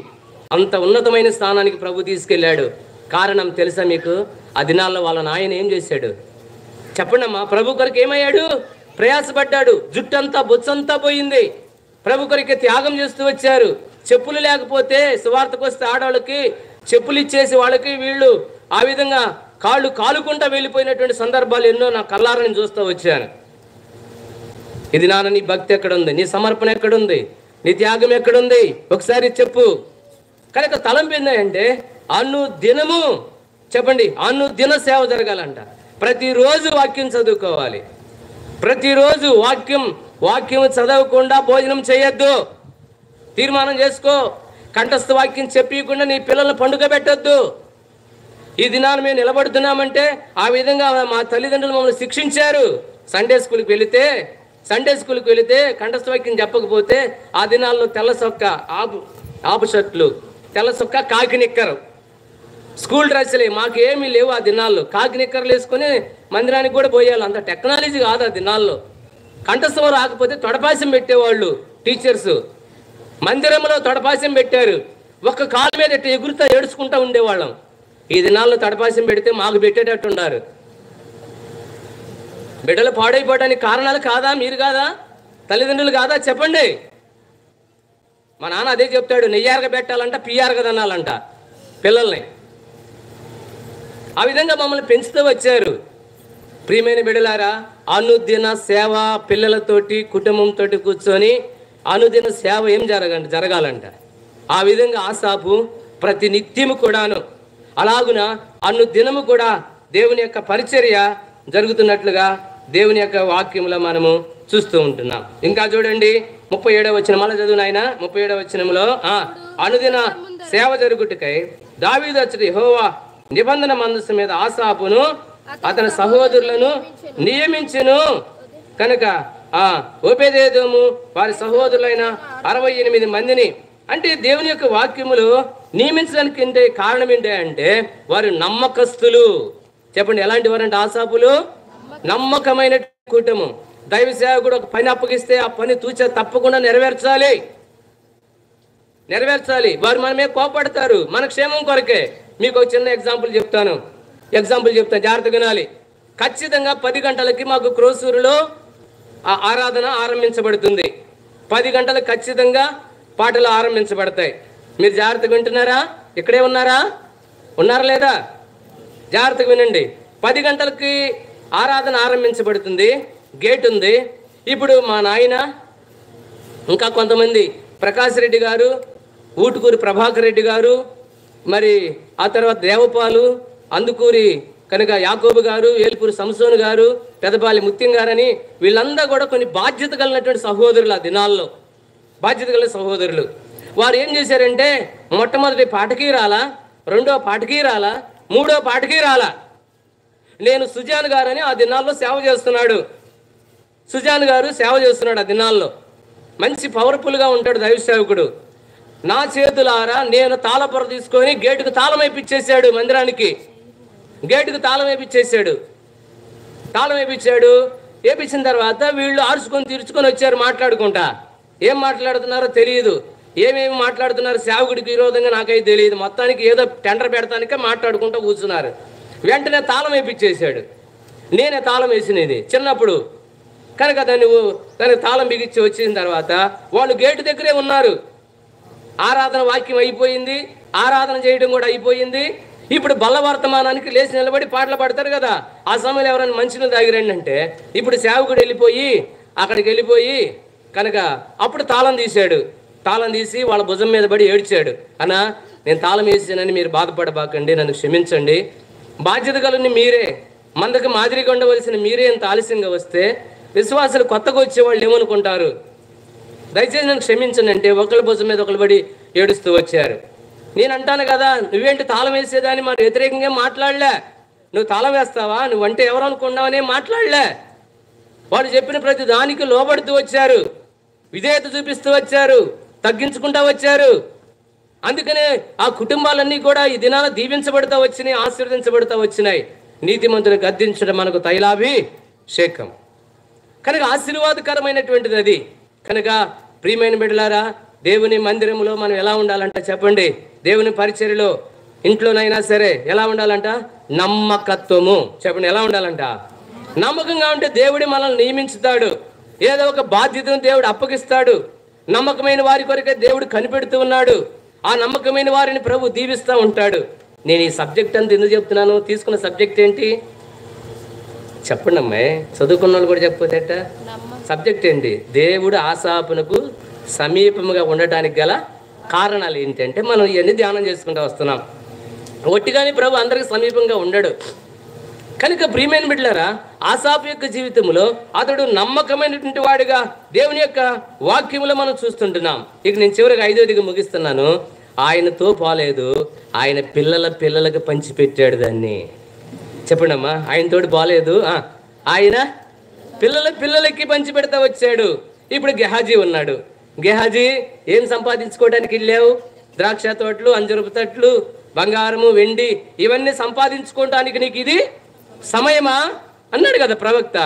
అంత ఉన్నతమైన స్థానానికి ప్రభు తీసుకెళ్ళాడు. కారణం తెలుసా మీకు? ఆ దినాల్లో వాళ్ళ నాయన ఏం చేశాడు చెప్పండి అమ్మా? ప్రభు కొరకు ఏమయ్యాడు? ప్రయాసపడ్డాడు. జుట్టంతా బొచ్చంతా పోయింది. ప్రభు కొరికి త్యాగం చేస్తూ వచ్చారు. చెప్పులు లేకపోతే సువార్తకు వస్తే ఆడవాళ్ళకి చెప్పులు ఇచ్చేసి వాళ్ళకి వీళ్ళు ఆ విధంగా కాళ్ళు కాలుకుంటా వెళ్ళిపోయినటువంటి సందర్భాలు ఎన్నో నా కళ్ళారా నేను చూస్తూ వచ్చాను. ఇది నాన్న, నీ భక్తి ఎక్కడుంది? నీ సమర్పణ ఎక్కడుంది? నీ త్యాగం ఎక్కడుంది? ఒకసారి చెప్పు. కనుక తలంపు ఏంటంటే అనుదినము, చెప్పండి, అనుదిన సేవ జరగాలంట. ప్రతిరోజు వాక్యం చదువుకోవాలి. ప్రతిరోజు వాక్యం చదవకుండా భోజనం చేయొద్దు. తీర్మానం చేసుకో. కంఠస్థ వాక్యం చెప్పకుండా నీ పిల్లల్ని పండుగ పెట్టొద్దు. ఈ దినాన్ని మేము నిలబడుతున్నామంటే ఆ విధంగా మా తల్లిదండ్రులు మమ్మల్ని శిక్షించారు. సండే స్కూల్కి వెళితే కంఠస్థ వాక్యం చెప్పకపోతే ఆ దినాల్లో తెల్ల సొక్క, ఆపు షర్ట్లు, తెల్ల సొక్క, కాకి నిక్కరు, స్కూల్ డ్రెస్సులే. మాకేమీ లేవు ఆ దినాల్లో. కాకి నిక్కర్లు వేసుకొని మందిరానికి కూడా పోయాలి. అంత టెక్నాలజీ కాదు ఆ దినాల్లో. కంఠస్థం రాకపోతే తొడపాసం పెట్టేవాళ్ళు టీచర్స్. మందిరంలో తొడపాసం పెట్టారు. ఒక్క కాలు మీద ఎగురుతా ఏడుచుకుంటూ ఉండేవాళ్ళం. ఈ దినాల్లో తడపాసం పెడితే మాకు పెట్టేటట్టు ఉన్నారు. బిడ్డలు పాడైపోవడానికి కారణాలు కాదా? మీరు కాదా? తల్లిదండ్రులు కాదా? చెప్పండి. మా నాన్న అదే చెప్తాడు, నెయ్యారుగా పెట్టాలంట, పియ్యారుగా తినాలంట పిల్లల్ని. ఆ విధంగా మమ్మల్ని పెంచుతూ వచ్చారు. ప్రియమైన బిడ్డలారా, అనుదిన సేవ, పిల్లలతోటి కుటుంబంతో కూర్చొని అనుదిన సేవ ఏం జరగాలంట. ఆ విధంగా ఆసాపు ప్రతి నిత్యము కూడాను, అలాగున అనుదినము కూడా దేవుని యొక్క పరిచర్య జరుగుతున్నట్లుగా దేవుని యొక్క వాక్యంలో మనము చూస్తూ ఉంటున్నాం. ఇంకా చూడండి 37వ వచనం, మళ్ళీ చదువు నాయన. 37వ వచనంలో అనుదిన సేవ జరుగుటకై దావీదు అచ్చటి యెహోవా నిబంధన మందస్సు మీద ఆసాపును అతని సహోదరులను నియమించెను. కనుక ఓబేదేదోము వారి సహోదరులైన 68 మందిని, అంటే దేవుని యొక్క వాక్యములు నియమించడానికి కారణం ఏంటి అంటే వారు నమ్మకస్తులు. చెప్పండి, ఎలాంటి వారంటే ఆసాపులు? నమ్మకమైన కుటుంబం. దైవ సేవకుడు ఒక పని అప్పగిస్తే ఆ పని తూచా తప్పకుండా నెరవేర్చాలి. వారు మనమే కోపడతారు మన క్షేమం కొరకే. మీకు ఒక చిన్న ఎగ్జాంపుల్ చెప్తాను, జాగ్రత్తగా వినాలి. ఖచ్చితంగా 10 గంటలకి మాకు క్రోసూరులో ఆరాధన ఆరంభించబడుతుంది. 10 గంటలకు ఖచ్చితంగా పాటలు ఆరంభించబడతాయి. మీరు జాగ్రత్తగా వింటున్నారా? ఇక్కడే ఉన్నారా? ఉన్నారా లేదా? జాగ్రత్తగా వినండి. 10 గంటలకి ఆరాధన ఆరంభించబడుతుంది. గేట్ ఉంది. ఇప్పుడు మా నాయన, ఇంకా కొంతమంది, ప్రకాష్ రెడ్డి గారు, ఊటుకూరి ప్రభాకర్ రెడ్డి గారు, మరి ఆ తర్వాత దేవపాలు, అందుకూరి కనుక యాకోబు గారు, ఏల్పూరి సంసోను గారు, పెదపాలి ముత్యం గారని వీళ్ళందరూ కూడా కొన్ని బాధ్యత కలిగినటువంటి సహోదరులు. ఆ దినాల్లో బాధ్యత కలిగిన సహోదరులు. వారు ఏం చేశారంటే మొట్టమొదటి పాటకి రాలా, రెండో పాటకి రాలా, మూడో పాటకి రాలా. నేను సుజాన్ గారని ఆ దినాల్లో సేవ చేస్తున్నాడు. సుజాన్ గారు సేవ చేస్తున్నాడు ఆ దినాల్లో. మంచి పవర్ఫుల్గా ఉంటాడు దైవ సేవకుడు. నా చేతులారా నేను తాళపొర తీసుకొని గేటుకు తాళం వేయించేసాడు. మందిరానికి గేటుకు తాళం వేయించేసాడు. తాళం వేయించాడు. వేయించిన తర్వాత వీళ్ళు ఆర్చుకొని తీర్చుకొని వచ్చారు మాట్లాడుకుంటా. ఏం మాట్లాడుతున్నారో తెలియదు, ఏమేమి మాట్లాడుతున్నారు సేవకుడికి విరోధంగా నాకైతే తెలియదు. మొత్తానికి ఏదో టెండర్ పెడతానికే మాట్లాడుకుంటూ కూర్చున్నారు. వెంటనే తాళం వేయించేసాడు. నేనే తాళం వేసినది చిన్నప్పుడు కనుక దానికి తాళం బిగించి వచ్చిన తర్వాత వాళ్ళు గేటు దగ్గరే ఉన్నారు. ఆరాధన వాక్యం అయిపోయింది, ఆరాధన చేయడం కూడా అయిపోయింది. ఇప్పుడు బల్ల వర్తమానానికి లేచి నిలబడి పాటలు పాడతారు కదా, ఆ సమయంలో ఎవరైనా మంచినీళ్ళు తాగిరండి అంటే ఇప్పుడు సేవకుడు అక్కడికి వెళ్ళిపోయి కనుక అప్పుడు తాళం తీశాడు. తాళం తీసి వాళ్ళ భుజం మీద పడి ఏడ్చాడు. అన్నా, నేను తాళం వేసానని మీరు బాధపడబాకండి, నన్ను క్షమించండి. బాధ్యత కలిగిన మీరే, మందకు మాదిరిగా ఉండవలసిన మీరే ఇంత ఆలస్యంగా వస్తే విశ్వాసులు కొత్తగా వచ్చేవాళ్ళు ఏమనుకుంటారు? దయచేసి నన్ను క్షమించండి అంటే ఒకళ్ళ భుజం మీద ఒకళ్ళు పడి ఏడుస్తూ వచ్చారు. నేను అంటాను కదా, నువ్వేంటి తాళం వేసేదాన్ని మరి వ్యతిరేకంగా మాట్లాడలే. నువ్వు తాళం వేస్తావా, నువ్వంటే ఎవరు అనుకున్నావనే మాట్లాడలే. వాళ్ళు చెప్పిన ప్రతి దానికి లోబడుతూ వచ్చారు, విధేయత చూపిస్తూ వచ్చారు, తగ్గించుకుంటూ వచ్చారు. అందుకనే ఆ కుటుంబాలన్నీ కూడా ఈ దినాన దీవించబడుతూ వచ్చినాయి, ఆశీర్వదించబడుతూ వచ్చినాయి. నీతిమంతులు గద్దించడం మనకు తైలాభిషేకం కనుక ఆశీర్వాదకరమైనటువంటిది అది. కనుక ప్రియమైన బిడ్డలారా, దేవుని మందిరంలో మనం ఎలా ఉండాలంట చెప్పండి? దేవుని పరిచర్యలో ఇంట్లోనైనా సరే ఎలా ఉండాలంట? నమ్మకత్వము. చెప్పండి, ఎలా ఉండాలంట? నమ్మకంగా ఉంటే దేవుడే మనల్ని నియమించుతాడు. ఏదో ఒక బాధ్యతను దేవుడు అప్పగిస్తాడు. నమ్మకమైన వారి కొరకే దేవుడు కనిపెడుతూ ఉన్నాడు. ఆ నమ్మకమైన వారిని ప్రభు దీవిస్తూ ఉంటాడు. నేను ఈ సబ్జెక్ట్ అంతా ఎందుకు చెప్తున్నాను? తీసుకున్న సబ్జెక్ట్ ఏంటి చెప్పండి అమ్మాయి, చదువుకున్న వాళ్ళు కూడా చెప్పకపోతే సబ్జెక్ట్ ఏంటి? దేవుడు ఆసాపునకు సమీపముగా ఉండటానికి గల కారణాలు ఏంటంటే మనం ఇవన్నీ ధ్యానం చేసుకుంటూ వస్తున్నాం. ఒట్టిగాని ప్రభు అందరికి సమీపంగా ఉండడు. కనుక ప్రియమైన బిడ్డలారా, ఆసాపు యొక్క జీవితంలో అతడు నమ్మకమైనటువంటి వాడిగా దేవుని యొక్క వాక్యములో మనం చూస్తుంటున్నాం. ఇక నేను చివరికి 5వదిగా ముగిస్తున్నాను. ఆయనతో పోలేదు, ఆయన పిల్లలకు పంచిపెట్టాడు దాన్ని. చెప్పండి అమ్మా, ఆయనతోటి పోలేదు, ఆయన పిల్లలకి పంచిపెడతా వచ్చాడు. ఇప్పుడు గెహాజీ ఉన్నాడు. గెహాజీ, ఏం సంపాదించుకోవడానికి వెళ్ళావు? ద్రాక్ష తోటలు, అంజరపు తట్లు, బంగారము, వెండి ఇవన్నీ సంపాదించుకోవడానికి నీకు ఇది సమయమా అన్నాడు కదా ప్రవక్త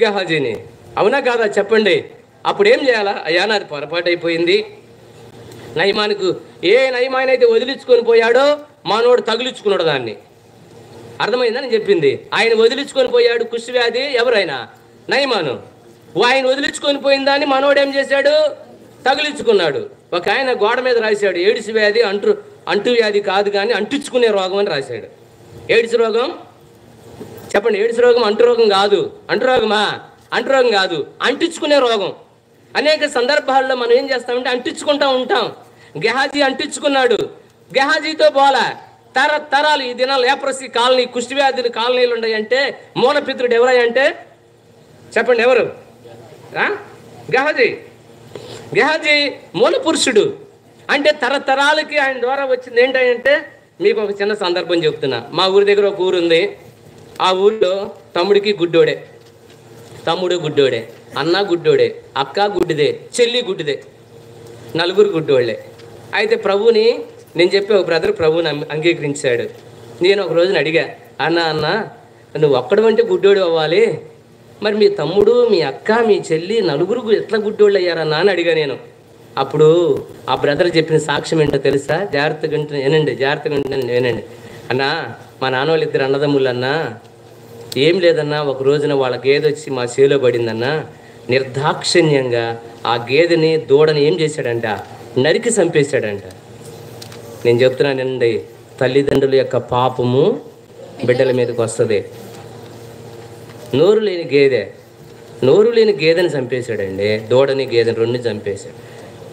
గెహాజీని. అవునా కాదా చెప్పండి? అప్పుడు ఏం చేయాలా? అయ్యా, నాది పొరపాటు అయిపోయింది. నయమానికి నయమానైతే వదిలించుకొని పోయాడో మానోడు తగిలించుకున్నాడు దాన్ని. అర్థమైందని చెప్పింది. ఆయన వదిలించుకొని పోయాడు కుష్ఠవ్యాధి. ఎవరైనా? నయమాను. ఆయన వదిలించుకొని పోయిన దాన్ని మనోడు ఏం చేశాడు? తగిలించుకున్నాడు. ఒక ఆయన గోడ మీద రాశాడు, ఎయిడ్స్ వ్యాధి అంటు వ్యాధి కాదు కానీ అంటించుకునే రోగం అని రాశాడు. ఎయిడ్స్ రోగం చెప్పండి, ఎయిడ్స్ రోగం అంటు రోగం కాదు. అంటు రోగమా? అంటు రోగం కాదు, అంటించుకునే రోగం. అనేక సందర్భాల్లో మనం ఏం చేస్తామంటే అంటించుకుంటూ ఉంటాం. గెహాజీ అంటించుకున్నాడు. గెహాజీతో పోలా తరాలు ఈ దినాలు లేప్రసీ కాలనీ, కుష్ఠవ్యాధులు కాలనీలు ఉన్నాయంటే మూలపిత్రుడు ఎవరంటే చెప్పండి, ఎవరు? గెహాజీ మూల పురుషుడు. అంటే తరతరాలకి ఆయన ద్వారా వచ్చింది ఏంటంటే, మీకు ఒక చిన్న సందర్భం చెప్తున్నా. మా ఊరి దగ్గర ఒక ఊరు ఉంది. ఆ ఊరిలో తమ్ముడికి గుడ్డోడే, తమ్ముడు గుడ్డోడే, అన్న గుడ్డోడే, అక్క గుడ్డిదే, చెల్లి గుడ్డిదే, 4 గుడ్డోళ్ళే. అయితే ప్రభుని నేను చెప్పే ఒక బ్రదర్ ప్రభుని అంగీకరించాడు. నేను ఒక రోజున అడిగా, అన్న నువ్వు ఒక్కడమంటే గుడ్డోడు అవ్వాలి, మరి మీ తమ్ముడు, మీ అక్క, మీ చెల్లి 4 ఎట్లా గుడ్డోళ్ళు అయ్యారన్నా అని అడిగా నేను. అప్పుడు ఆ బ్రదర్ చెప్పిన సాక్ష్యం ఏంటో తెలుసా? జాగ్రత్తగా వినండి. అన్నా, మా నాన్న వాళ్ళు 2 అన్నదమ్ములన్నా, ఏం లేదన్నా, ఒక రోజున వాళ్ళ గేదె వచ్చి మా చేలో పడిందన్నా, నిర్దాక్షిణ్యంగా ఆ గేదెని దూడని ఏం చేశాడంట? నరికి చంపేశాడంట. నేను చెప్తున్నానండి, తల్లిదండ్రుల యొక్క పాపము బిడ్డల మీదకి వస్తుంది. నోరు లేని గేదెని చంపేశాడండి, దూడని గేదెని రెండు చంపేశాడు.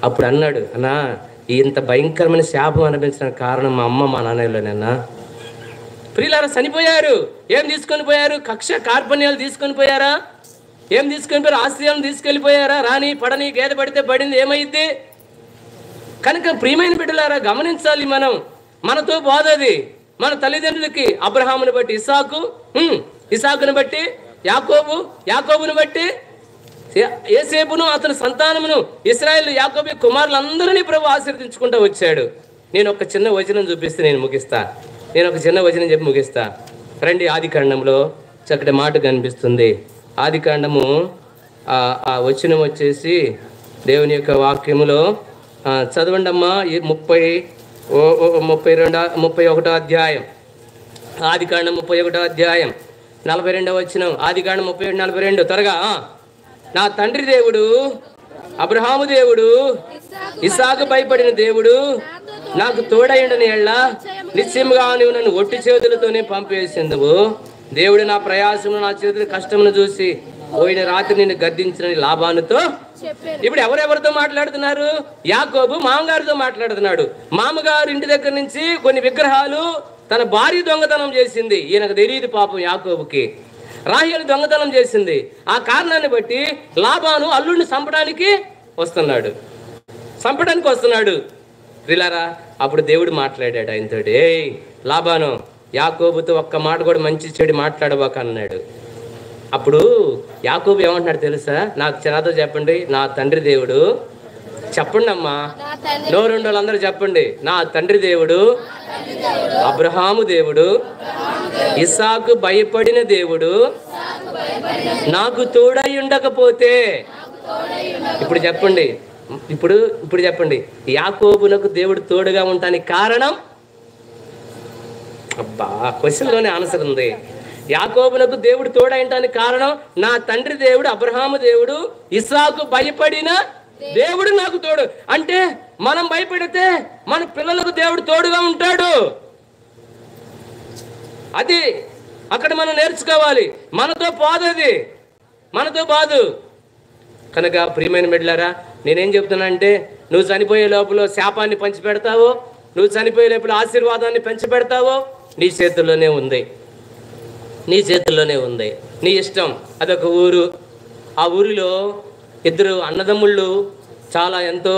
అప్పుడు అన్నాడు, అన్నా ఇంత భయంకరమైన శాపం అనిపించడానికి కారణం మా అమ్మ మా నాన్నలోనన్నా. ప్రియులారా, చనిపోయారు. ఏం తీసుకొని పోయారు? కక్ష కార్పణ్యాలు తీసుకొని పోయారా? ఏం తీసుకొని పోయారు? ఆశ్రయాలను తీసుకెళ్ళిపోయారా? రాని పడని గేదె పడితే పడింది, ఏమైద్ది? కనుక ప్రియమైన బిడ్డలారా, గమనించాలి. మనతో బాధది. మన తల్లిదండ్రులకి అబ్రహామును బట్టి ఇస్సాకు, ఇస్సాకును బట్టి యాకోబు, యాకోబును బట్టి యోసేపును, అతని సంతానమును, ఇశ్రాయేలు యాకోబు కుమారులందరినీ ప్రభు ఆశీర్వదించుకుంటూ వచ్చాడు. నేను ఒక చిన్న వచనం చూపిస్తే నేను ముగిస్తా. చెప్పి ముగిస్తా. రండి, ఆదికాండంలో చక్కటి మాట కనిపిస్తుంది. ఆదికాండము ఆ వచనం వచ్చేసి దేవుని యొక్క వాక్యములో చదవండి అమ్మా. 31వ అధ్యాయం, ఆదికాండం 31వ అధ్యాయం 42వ వచనం. ఆదికాండం 37:42. త్వరగా. నా తండ్రి దేవుడు అబ్రహాము దేవుడు, ఇస్సాకు భయపడిన దేవుడు నాకు తోడైండని ఎళ్ళ నిశ్చయముగా నువ్వు నన్ను ఒట్టి చేతులతోనే పంపివేసిందువు. దేవుడు నా ప్రయాసము, నా చేతుల కష్టమును చూసి పోయిన రాత్రి నిన్ను గద్దించిన లాభానుతో. ఇప్పుడు ఎవరెవరితో మాట్లాడుతున్నారు? యాకోబు మామగారితో మాట్లాడుతున్నాడు. మామగారు ఇంటి దగ్గర నుంచి కొన్ని విగ్రహాలు తన భార్య దొంగతనం చేసింది. ఈయనకు తెలియదు పాపం యాకోబుకి. రాహేలు దొంగతనం చేసింది. ఆ కారణాన్ని బట్టి లాబాను అల్లుడిని చంపడానికి వస్తున్నాడు. ప్రియులారా, అప్పుడు దేవుడు మాట్లాడాడు ఆయనతోటి, ఏయ్ లాబాను, యాకోబుతో ఒక్క మాట కూడా మంచి చెడు మాట్లాడబాక అన్నాడు. అప్పుడు యాకోబు ఏమంటున్నాడు తెలుసా? నాతో చెప్పండి, నా తండ్రి దేవుడు. చెప్పండి అమ్మా, నోరుండు వాళ్ళందరూ చెప్పండి. నా తండ్రి దేవుడు అబ్రహాము దేవుడు, ఇస్సాకు భయపడిన దేవుడు నాకు తోడై ఉండకపోతే. ఇప్పుడు చెప్పండి, ఇప్పుడు చెప్పండి, యాకోబునకు దేవుడు తోడుగా ఉండటానికి కారణం? అబ్బా, క్వశ్చన్లోనే ఆన్సర్ ఉంది. యాకోబునకు దేవుడు తోడైంటానికి కారణం నా తండ్రి దేవుడు అబ్రహాము దేవుడు, ఇస్సాకు భయపడిన దేవుడు నాకు తోడు. అంటే మనం భయపడితే మన పిల్లలకు దేవుడు తోడుగా ఉంటాడు. అది అక్కడ మనం నేర్చుకోవాలి. మనతో బాధ. కనుక ప్రియమైన బిడ్డలారా, నేనేం చెప్తున్నా అంటే, నువ్వు చనిపోయే లోపల శాపాన్ని పంచిపెడతావో, నువ్వు చనిపోయే లోపల ఆశీర్వాదాన్ని పంచిపెడతావో నీ చేతుల్లోనే ఉంది. నీ ఇష్టం. అదొక ఊరు. ఆ ఊరిలో ఇద్దరు అన్నదమ్ముళ్ళు చాలా ఎంతో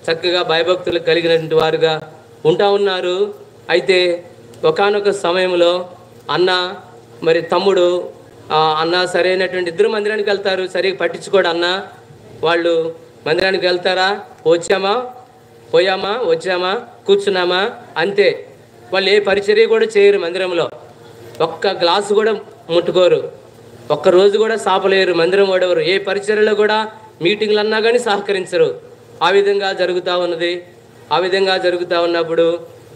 చక్కగా భయభక్తులు కలిగినటువంటి వారుగా ఉంటా ఉన్నారు. అయితే ఒకానొక సమయంలో అన్న మరి తమ్ముడు, అన్న సరైనటువంటి ఇద్దరు మందిరానికి వెళ్తారు. సరిగ్గా పట్టించుకోడు అన్న. వాళ్ళు మందిరానికి వెళ్తారా, వచ్చామా కూర్చున్నామా అంతే. వాళ్ళు ఏ పరిచర్య కూడా చేయరు. మందిరంలో ఒక్క గ్లాసు కూడా ముట్టుకోరు. ఒక్క రోజు కూడా సాపలేరు. మందిరం వాడేవారు. ఏ పరిచర్యలో కూడా మీటింగ్లు అన్నా కానీ సహకరించరు. ఆ విధంగా జరుగుతూ ఉన్నప్పుడు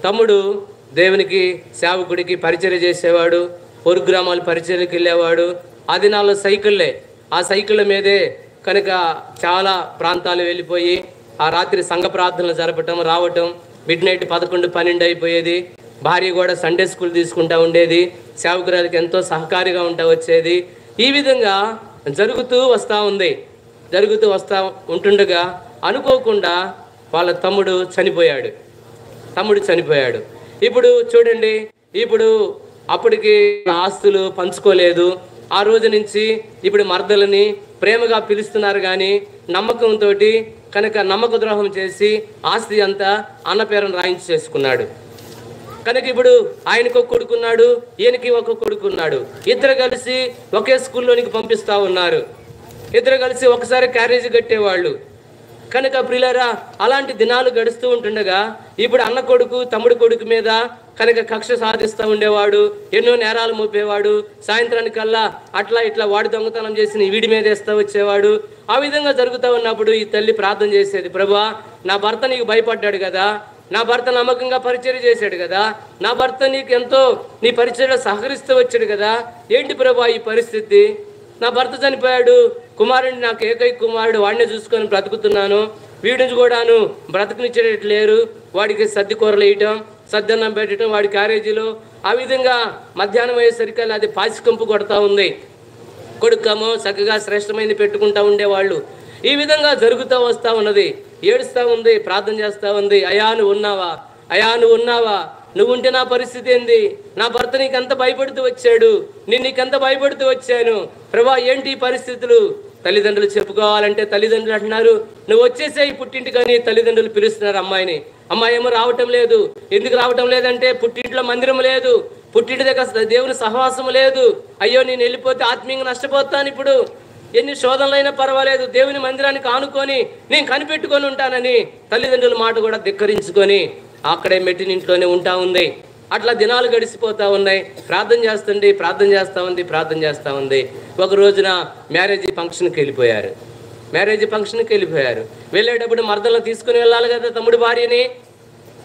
తమ్ముడు దేవునికి సేవకుడికి పరిచర్య చేసేవాడు. పొరుగు గ్రామాలు పరిచర్యకి వెళ్ళేవాడు. ఆ దినాల్లో సైకిళ్ళే. ఆ సైకిళ్ళ మీదే కనుక చాలా ప్రాంతాలు వెళ్ళిపోయి ఆ రాత్రి సంఘ ప్రార్థనలు జరపటం, రావటం. మిడ్ నైట్ 11-12 అయిపోయేది. భార్య కూడా సండే స్కూల్ తీసుకుంటూ ఉండేది. సేవకురాలకి ఎంతో సహకారిగా వచ్చేది. ఈ విధంగా జరుగుతూ వస్తూ ఉంటుండగా అనుకోకుండా వాళ్ళ తమ్ముడు చనిపోయాడు. ఇప్పుడు చూడండి, అప్పటికి ఆస్తులు పంచుకోలేదు. ఆ రోజు నుంచి ఇప్పుడు మరదలని ప్రేమగా పిలుస్తున్నారు. కానీ నమ్మకంతో కనుక నమ్మక ద్రోహం చేసి ఆస్తి అంతా అన్న పేరును రాయించి చేసుకున్నాడు. కనుక ఇప్పుడు ఆయనకు ఒక కొడుకున్నాడు, ఈయనకి ఒక కొడుకున్నాడు. ఇద్దరు కలిసి ఒకే స్కూల్లోనికి పంపిస్తూ ఉన్నారు. ఇద్దరు కలిసి ఒకసారి క్యారేజీ కట్టేవాళ్ళు. కనుక ప్రియులారా, అలాంటి దినాలు గడుస్తూ ఉంటుండగా ఇప్పుడు అన్న కొడుకు తమ్ముడు కొడుకు మీద కనుక కక్ష సాధిస్తూ ఉండేవాడు. ఎన్నో నేరాలు మోపేవాడు. సాయంత్రానికల్లా అట్లా ఇట్లా వాడి దొంగతనం చేసి వీడి మీద వేస్తూ వచ్చేవాడు. ఆ విధంగా జరుగుతూ ఉన్నప్పుడు ఈ తల్లి ప్రార్థన చేసేది, ప్రభువా, నా భర్త నీకు భయపడ్డాడు కదా, నా భర్త నమ్మకంగా పరిచర్య చేశాడు కదా, నా భర్త నీకు ఎంతో నీ పరిచర్యలో సహకరిస్తూ వచ్చాడు కదా, ఏంటి ప్రభువా ఈ పరిస్థితి? నా భర్త చనిపోయాడు, కుమారుడిని నాకు ఏకైక కుమారుడు, వాడినే చూసుకొని బ్రతుకుతున్నాను. వీడిని కూడాను బ్రతకనిచ్చేటట్టు లేరు. వాడికి సద్ది కూరలు వేయటం, సద్దన్నం పెట్టడం, వాడి క్యారేజీలో ఆ విధంగా మధ్యాహ్నం అయ్యేసరికి అది పాసికంపు కొడతా ఉంది. కొడుకమో చక్కగా శ్రేష్టమైనది పెట్టుకుంటూ ఉండేవాళ్ళు. ఈ విధంగా జరుగుతూ వస్తూ ఉన్నది. ఏడుస్తూ ఉంది, ప్రార్థన చేస్తూ ఉంది. అయ్యా నువ్వు ఉన్నావా, అయ్యా నువ్వు ఉన్నావా, నువ్వు ఉంటే నా పరిస్థితి ఏంది, నా భర్త నీకెంత భయపడుతూ వచ్చాడు, నేను నీకెంత భయపడుతూ వచ్చాను ప్రభా, ఏంటి ఈ పరిస్థితులు. తల్లిదండ్రులు చెప్పుకోవాలంటే తల్లిదండ్రులు అంటున్నారు నువ్వు వచ్చేసేయి పుట్టింటికని. తల్లిదండ్రులు పిలుస్తున్నారు అమ్మాయిని. అమ్మాయి ఏమో రావటం లేదు. ఎందుకు రావటం లేదంటే పుట్టింట్లో మందిరం లేదు, పుట్టింటి దగ్గర దేవుని సహవాసం లేదు. అయ్యో నేను వెళ్ళిపోతే ఆత్మీయంగా నష్టపోతాను. ఇప్పుడు ఎన్ని శోధనలైనా పర్వాలేదు, దేవుని మందిరానికి ఆనుకొని నేను కనిపెట్టుకొని ఉంటానని తల్లిదండ్రుల మాట కూడా ధిక్కరించుకొని అక్కడే మెట్టినింట్లోనే ఉంటా ఉంది. అట్లా దినాలు గడిచిపోతూ ఉన్నాయి. ప్రార్థన చేస్తూ ఉంది. ఒక రోజున మ్యారేజ్ ఫంక్షన్కి వెళ్ళిపోయారు. వెళ్ళేటప్పుడు మరదలను తీసుకుని వెళ్ళాలి కదా, తమ్ముడి భార్యని,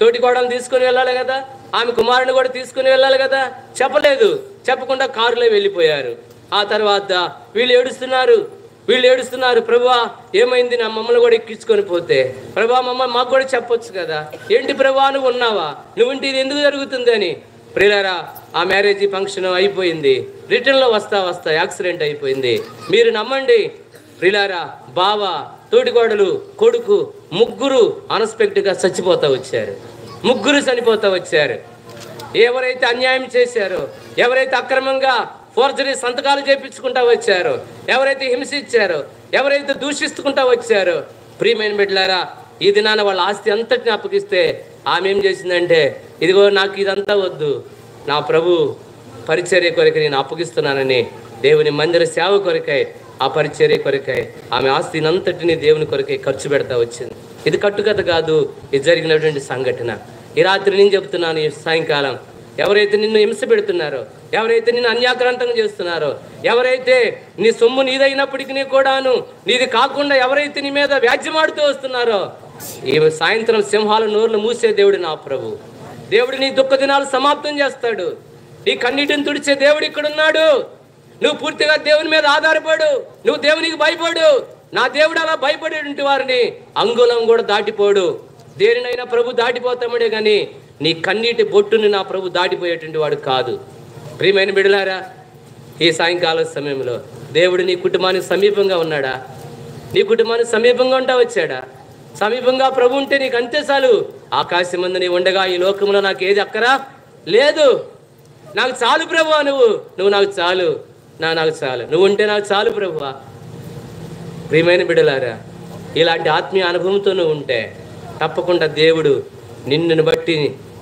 తోటి కోడలను తీసుకుని వెళ్ళాలి కదా, ఆమె కుమారుని కూడా తీసుకుని వెళ్ళాలి కదా. చెప్పకుండా కారులో వెళ్ళిపోయారు. ఆ తర్వాత వీళ్ళు ఏడుస్తున్నారు ప్రభువా ఏమైంది, నా మమ్మల్ని కూడా ఎక్కించుకొని పోతే, ప్రభా మాకు కూడా చెప్పొచ్చు కదా, ఏంటి ప్రభా నువ్వు ఉన్నావా, నువ్వుంటే ఇది ఎందుకు జరుగుతుంది అని. ప్రియులారా, ఆ మ్యారేజ్ ఫంక్షన్ అయిపోయింది. రిటర్న్లో వస్తా యాక్సిడెంట్ అయిపోయింది. మీరు నమ్మండి ప్రియులారా, బావ, తోటికోడలు, కొడుకు ముగ్గురు అన్ఎక్స్పెక్టెడ్గా చనిపోతూ వచ్చారు. ఎవరైతే అన్యాయం చేశారో, ఎవరైతే అక్రమంగా ఫోర్జరీ సంతకాలు చేయించుకుంటా వచ్చారో, ఎవరైతే హింసించారో, ఎవరైతే దూషిస్తుకుంటా వచ్చారో, ప్రియమైన బిడ్డలారా, ఈ దినాన వాళ్ళ ఆస్తి అంతటిని అప్పగిస్తే ఆమె ఏం చేసిందంటే, ఇదిగో నాకు ఇదంతా వద్దు, నా ప్రభు పరిచర్య కొరకై నేను అప్పగిస్తున్నానని దేవుని మందిర సేవ కొరకై, ఆ పరిచర్య కొరకై ఆమె ఆస్తిని అంతటిని దేవుని కొరకై ఖర్చు పెడతా వచ్చింది. ఇది కట్టుకథ కాదు, ఇది జరిగినటువంటి సంఘటన. ఈ రాత్రి నేను చెబుతున్నాను, ఈ సాయంకాలం ఎవరైతే నిన్ను హింస పెడుతున్నారో, ఎవరైతే నిన్ను అన్యాక్రాంతం చేస్తున్నారో, ఎవరైతే నీ సొమ్ము నీదైనప్పటికీ కూడాను నీది కాకుండా ఎవరైతే నీ మీద వ్యాజ్యమాడుతూ వస్తున్నారో, ఈ సాయంత్రం సింహాల నోర్లు మూసే దేవుడు నా ప్రభు. దేవుడు నీ దుఃఖ దినాలు సమాప్తం చేస్తాడు. నీ కన్నీటిని తుడిచే దేవుడు ఇక్కడున్నాడు. నువ్వు పూర్తిగా దేవుని మీద ఆధారపడు, నువ్వు దేవునికి భయపడు. నా దేవుడు అలా భయపడేటువంటి వారిని అంగుళం కూడా దాటిపోడు. దేనినైనా ప్రభు దాటిపోతామడే కానీ నీ కన్నీటి బొట్టుని నా ప్రభు దాటిపోయేటువంటి వాడు కాదు. ప్రియమైన బిడ్డలారా, ఈ సాయంకాల సమయంలో దేవుడు నీ కుటుంబానికి సమీపంగా ఉన్నాడా? నీ కుటుంబానికి సమీపంగా ఉంటా వచ్చాడా? సమీపంగా ప్రభు ఉంటే నీకు అంతే చాలు. ఆకాశం మందు నీ ఉండగా ఈ లోకంలో నాకు ఏది అక్కరా లేదు, నాకు చాలు ప్రభువా, నువ్వు నాకు చాలు, నాకు చాలు, నువ్వు ఉంటే నాకు చాలు ప్రభువా. ప్రియమైన బిడ్డలారా, ఇలాంటి ఆత్మీయ అనుభవంతో నువ్వు ఉంటే తప్పకుండా దేవుడు నిన్నుని బట్టి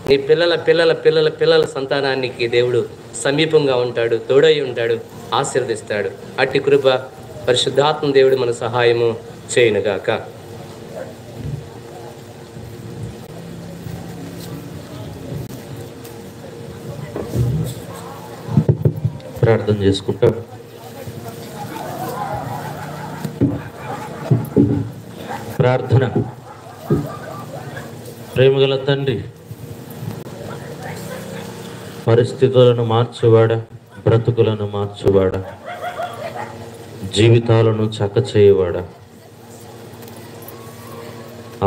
నీ పిల్లల సంతానానికి దేవుడు సమీపంగా ఉంటాడు, తోడై ఉంటాడు, ఆశీర్వదిస్తాడు. అట్టి కృప పరిశుద్ధాత్మ దేవుడు మన సహాయము చేయనుగాక. ప్రార్థన చేసుకుంటాం. ప్రార్థన. ప్రేమగల తండ్రి, పరిస్థితులను మార్చువాడా, బ్రతుకులను మార్చువాడా, జీవితాలను చక్కచేయవాడా,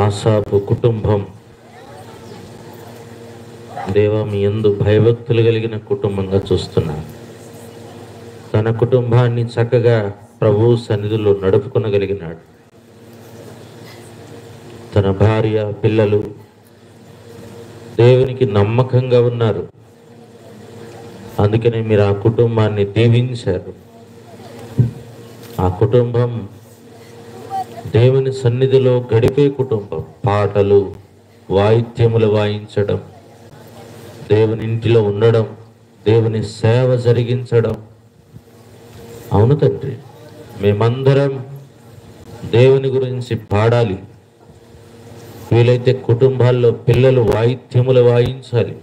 ఆసాపు కుటుంబం దేవా మీ యందు భయభక్తులు కలిగిన కుటుంబంగా చూస్తున్నాను. తన కుటుంబాన్ని చక్కగా ప్రభు సన్నిధిలో నడుపుకొనగలిగినాడు. తన భార్య, పిల్లలు దేవునికి నమ్మకంగా ఉన్నారు. అందుకనే మీరు ఆ కుటుంబాన్ని దీవించారు. ఆ కుటుంబం దేవుని సన్నిధిలో గడిపే కుటుంబం. పాటలు, వాయిద్యములు వాయించడం, దేవుని ఇంటిలో ఉండడం, దేవుని సేవ జరిగించడం. అవును తండ్రి, మేమందరం దేవుని గురించి పాడాలి. వీలైతే కుటుంబాల్లో పిల్లలు వాయిద్యములు వాయించాలి.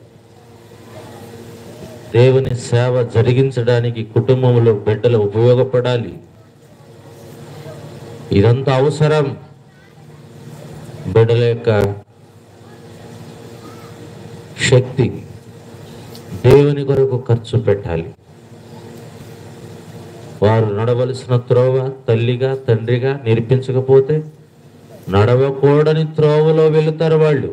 దేవుని సేవ జరిగించడానికి కుటుంబంలో బిడ్డలు ఉపయోగపడాలి. ఇదంతా అవసరం. బిడ్డల యొక్క శక్తి దేవుని కొరకు ఖర్చు పెట్టాలి. వారు నడవలసిన త్రోవ తల్లిగా తండ్రిగా నేర్పించకపోతే నడవకూడని త్రోవలో వెళుతారు వాళ్ళు.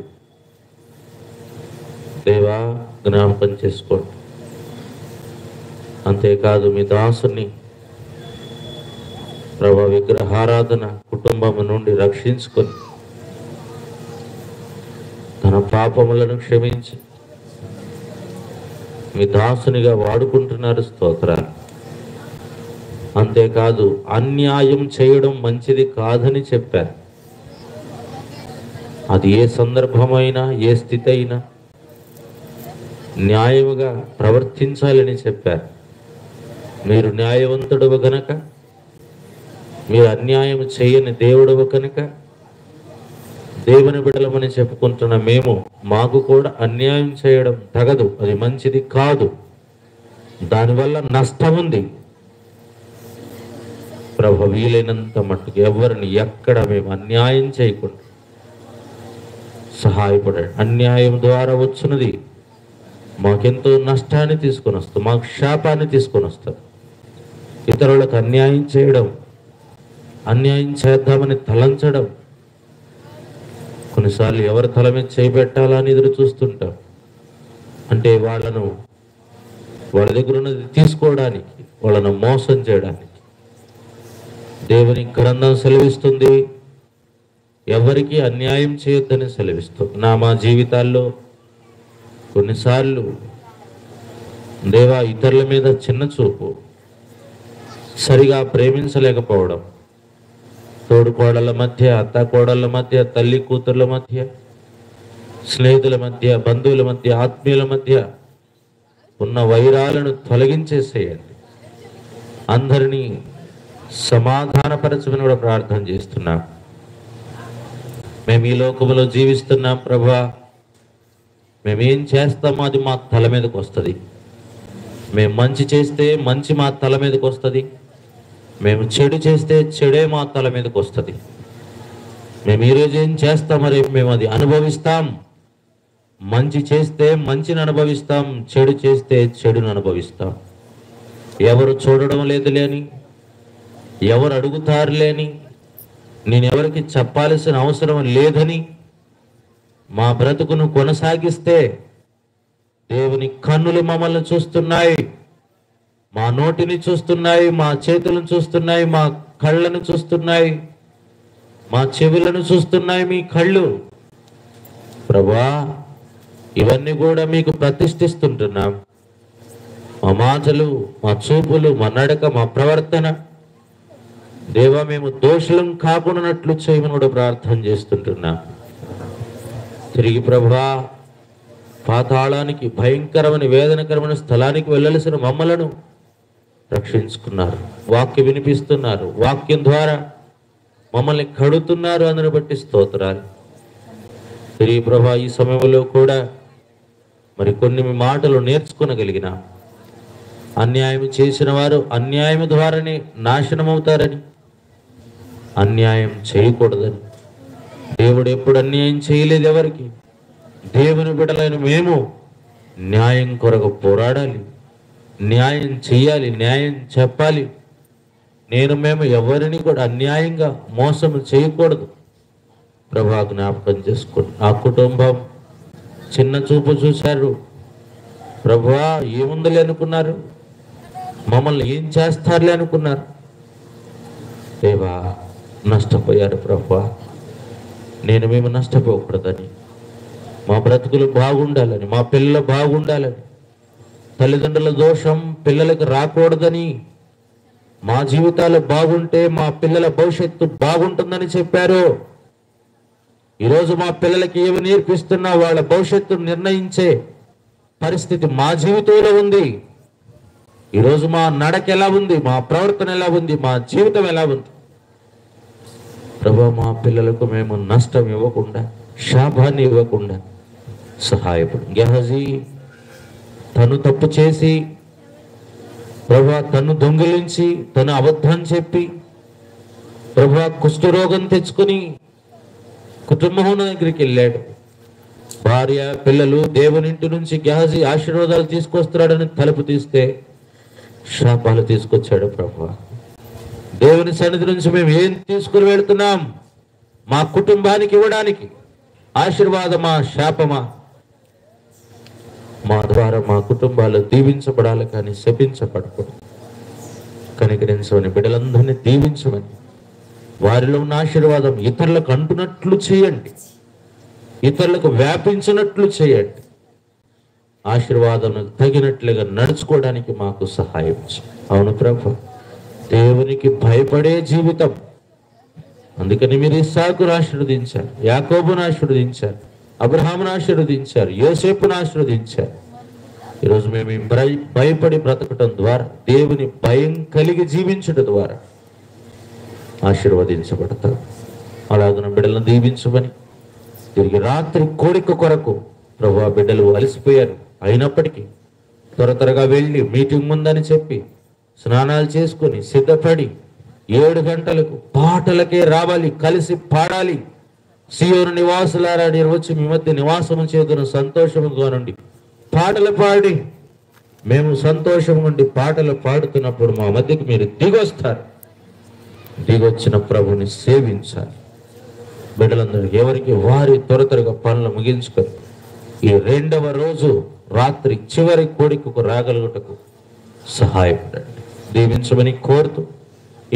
దేవా జ్ఞాపకం చేసుకోండి. అంతేకాదు మీ దాసుని ప్రభా విగ్రహారాధన కుటుంబం నుండి రక్షించుకొని తన పాపములను క్షమించి మీ దాసునిగా వాడుకుంటున్నారు. స్తోత్రాలు. అంతేకాదు అన్యాయం చేయడం మంచిది కాదని చెప్పారు. అది ఏ సందర్భమైనా ఏ స్థితి అయినా న్యాయముగా ప్రవర్తించాలని చెప్పారు. మీరు న్యాయవంతుడవు గనక, మీరు అన్యాయం చేయని దేవుడవు కనుక దేవుని బిడ్డలమని చెప్పుకుంటున్న మేము మాకు కూడా అన్యాయం చేయడం తగదు. అది మంచిది కాదు. దానివల్ల నష్టం ఉంది. ప్రభు వీలైనంత మట్టుకు ఎవరిని ఎక్కడ మేము అన్యాయం చేయకుండా సహాయపడండి. అన్యాయం ద్వారా వచ్చినది మాకెంతో నష్టాన్ని తీసుకొని వస్తుంది, మాకు శాపాన్ని తీసుకొని వస్తుంది. ఇతరులకు అన్యాయం చేయడం, అన్యాయం చేద్దామని తలంచడం, కొన్నిసార్లు ఎవరి తల మీద చేపెట్టాలని ఎదురు చూస్తుంటాం. అంటే వాళ్ళ దగ్గర ఉన్నది తీసుకోవడానికి, వాళ్ళను మోసం చేయడానికి. దేవుని గ్రంథం సెలవిస్తుంది, ఎవరికి అన్యాయం చేయొద్దని సెలవిస్తుంది. మా జీవితాల్లో కొన్నిసార్లు దేవా ఇతరుల మీద చిన్న చూపు, సరిగా ప్రేమించలేకపోవడం, తోడుకోడళ్ళ మధ్య, అత్తాకోడళ్ళ మధ్య, తల్లి కూతుర్ల మధ్య, స్నేహితుల మధ్య, బంధువుల మధ్య, ఆత్మీయుల మధ్య ఉన్న వైరాలను తొలగించేసేయండి. అందరినీ సమాధానపరచమని కూడా ప్రార్థన చేస్తున్నాం. మేము ఈ లోకంలో జీవిస్తున్నాం ప్రభా. మేమేం చేస్తామో అది మా తల మీదకి వస్తుంది. మేము మంచి చేస్తే మంచి మా తల మీదకి వస్తుంది. మేము చెడు చేస్తే చెడే మా తల మీదకి వస్తుంది. మేము ఈరోజు ఏం చేస్తామో రేపు మేము అది అనుభవిస్తాం. మంచి చేస్తే మంచిని అనుభవిస్తాం, చెడు చేస్తే చెడుని అనుభవిస్తాం. ఎవరు చూడడం లేదు లేని, ఎవరు అడుగుతారు లేని, నేను ఎవరికి చెప్పాల్సిన అవసరం లేదని మా బ్రతుకును కొనసాగిస్తే దేవుని కన్నులు మమ్మల్ని చూస్తున్నాయి, మా నోటిని చూస్తున్నాయి, మా చేతులను చూస్తున్నాయి, మా కళ్ళను చూస్తున్నాయి, మా చెవులను చూస్తున్నాయి మీ కళ్ళు. ప్రభువా, ఇవన్నీ కూడా మీకు ప్రతిష్ఠిస్తుంటున్నాం. మా మాటలు, మా చూపులు, మా నడక, మా ప్రవర్తన దేవా మేము దోషులం కాకుండానట్లు చేయమని కూడా ప్రార్థన చేస్తుంటున్నాం. తిరిగి ప్రభువా, పాతాళానికి, భయంకరమైన వేదనకరమైన స్థలానికి వెళ్ళవలసిన మమ్మలను రక్షించుకున్నారు. వాక్యం వినిపిస్తున్నారు, వాక్యం ద్వారా మమ్మల్ని కడుతున్నారు. అందుని బట్టి స్తోత్రాలు. తిరిగి ప్రభువా, ఈ సమయంలో కూడా మరి కొన్ని మాటలు నేర్చుకోగలిగిన, అన్యాయం చేసిన వారు అన్యాయం ద్వారానే నాశనం అవుతారని, అన్యాయం చేయకూడదని, దేవుడు ఎప్పుడు అన్యాయం చేయలేదు ఎవరికి. దేవుని బిడ్డలైన మేము న్యాయం కొరకు పోరాడాలి, న్యాయం చేయాలి, న్యాయం చెప్పాలి. మేము ఎవరిని కూడా అన్యాయంగా మోసం చేయకూడదు. ప్రభా జ్ఞాపకం చేసుకోండి. ఆ కుటుంబం చిన్న చూపు చూశారు. ప్రభువా, ఏముందలే అనుకున్నారు, మమ్మల్ని ఏం చేస్తారులే అనుకున్నారు. దేవా, నష్టపోయారు ప్రభువా. మేము నష్టపోకూడదని, మా బ్రతుకులు బాగుండాలని, మా పిల్లలు బాగుండాలని, తల్లిదండ్రుల దోషం పిల్లలకు రాకూడదని, మా జీవితాలు బాగుంటే మా పిల్లల భవిష్యత్తు బాగుంటుందని చెప్పారు. ఈరోజు మా పిల్లలకి ఏమి నేర్పిస్తున్నా వాళ్ళ భవిష్యత్తును నిర్ణయించే పరిస్థితి మా జీవితంలో ఉంది. ఈరోజు మా నడక ఎలా ఉంది, మా ప్రవర్తన ఎలా ఉంది, మా జీవితం ఎలా ఉంది. ప్రభు, మా పిల్లలకు మేము నష్టం ఇవ్వకుండా, శాపాన్ని ఇవ్వకుండా సహాయపడు. గెహజీ తను తప్పు చేసి, ప్రభు తను దొంగిలించి, తను అబద్ధం చెప్పి, ప్రభు కుష్ఠరోగం తెచ్చుకుని కుటుంబం దగ్గరికి వెళ్ళాడు. భార్య, పిల్లలు దేవునింటి నుంచి గెహజీ ఆశీర్వాదాలు తీసుకొస్తున్నాడని తలుపు తీస్తే శాపాలు తీసుకొచ్చాడు. ప్రభు, దేవుని సన్నిధి నుంచి మేము ఏం తీసుకుని వెళ్తున్నాం? మా కుటుంబానికి ఇవ్వడానికి ఆశీర్వాదమా శాపమా? మా ద్వారా మా కుటుంబాలు దీవించబడాలి కానీ శపించబడకూడదు. కనికరించమని బిడ్డలందరినీ దీవించమని, వారిలో ఉన్న ఆశీర్వాదం ఇతరులకు అంటున్నట్లు చేయండి, ఇతరులకు వ్యాపించినట్లు చేయండి. ఆశీర్వాదం తగినట్లుగా నడుచుకోవడానికి మాకు సహాయం చేయండి. అవును ప్రభు, దేవునికి భయపడే జీవితం. అందుకని మీరు ఇస్సాకును ఆశీర్వదించారు, యాకోబును ఆశీర్వదించారు, అబ్రహామును ఆశీర్వదించారు, యోసేపును ఆశీర్వదించారు. ఈరోజు మేము భయపడి బ్రతకటం ద్వారా, దేవుని భయం కలిగి జీవించడం ద్వారా ఆశీర్వదించబడతాం. అలాగన బిడ్డలను దీవించమని, తిరిగి రాత్రి కోడిక కొరకు ప్రభు ఆ బిడ్డలు అలసిపోయారు, అయినప్పటికీ త్వరగా వెళ్ళి మీటింగ్ ముందని చెప్పి స్నానాలు చేసుకొని సిద్ధపడి 7 గంటలకు పాటలకే రావాలి, కలిసి పాడాలి. సియోను నివాసులారా, నేను వచ్చి మీ మధ్య నివాసము చేతును సంతోషముగా నుండి పాటలు పాడి, మేము సంతోషం నుండి పాటలు పాడుతున్నప్పుడు మా మధ్యకి మీరు దిగొస్తారు. దిగొచ్చిన ప్రభుని సేవించాలి. బిడ్డలందరూ ఎవరికి వారి త్వరగా పనులు ముగించుకొని ఈ 2వ రోజు రాత్రి చివరి కోడికకు రాగలుగుటకు సహాయపడండి, దీవించమని కోరుతూ,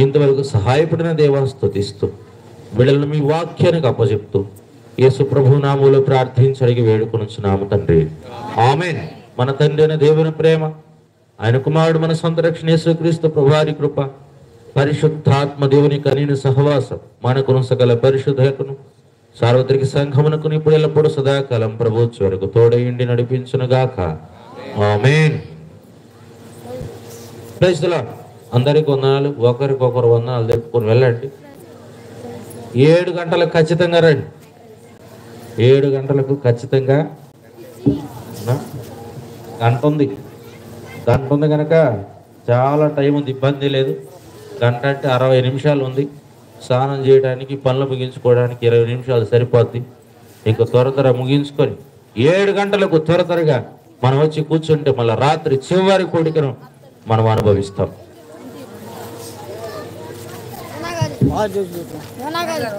ఇంతవరకు సహాయపడిన దేవాన్ని స్తుతిస్తూ, బిడ్డలను మీ వాక్యానికి అప్పచెప్తూ యేసు ప్రభు నామములో ప్రార్థించి అడిగి వేడుకొనుచున్నాము తండ్రి, ఆమేన్. మన తండ్రి అయిన దేవుని ప్రేమ, ఆయన కుమారుడు మన సొంత రక్షణ యేసుక్రీస్తు ప్రభువారి కృప, పరిశుద్ధాత్మ దేవుని కనీని సహవాసం మనకును సకల పరిశుద్ధతను సార్వత్రిక సంఘమునకు ఇప్పుడు ఎల్లప్పుడూ సదాకాలం ప్రభుత్వ వరకు తోడయుండి నడిపించునుగాక, ఆమేన్. Praise the lord. అందరికి వందనాలు, ఒకరికొకరు వందనాలు తెలుపుకొని వెళ్ళండి. 7 గంటలకు ఖచ్చితంగా రండి. 7 గంటలకు ఖచ్చితంగా గంట ఉంది కనుక చాలా టైం ఉంది, ఇబ్బంది లేదు. గంట అంటే 60 నిమిషాలు ఉంది. స్నానం చేయడానికి, పనులు ముగించుకోవడానికి 20 నిమిషాలు సరిపోద్ది. ఇంకా త్వర ముగించుకొని 7 గంటలకు త్వరగా మనం వచ్చి కూర్చుంటే మళ్ళీ రాత్రి చివరి కోడికను మనం అనుభవిస్తాం. యోనా గారు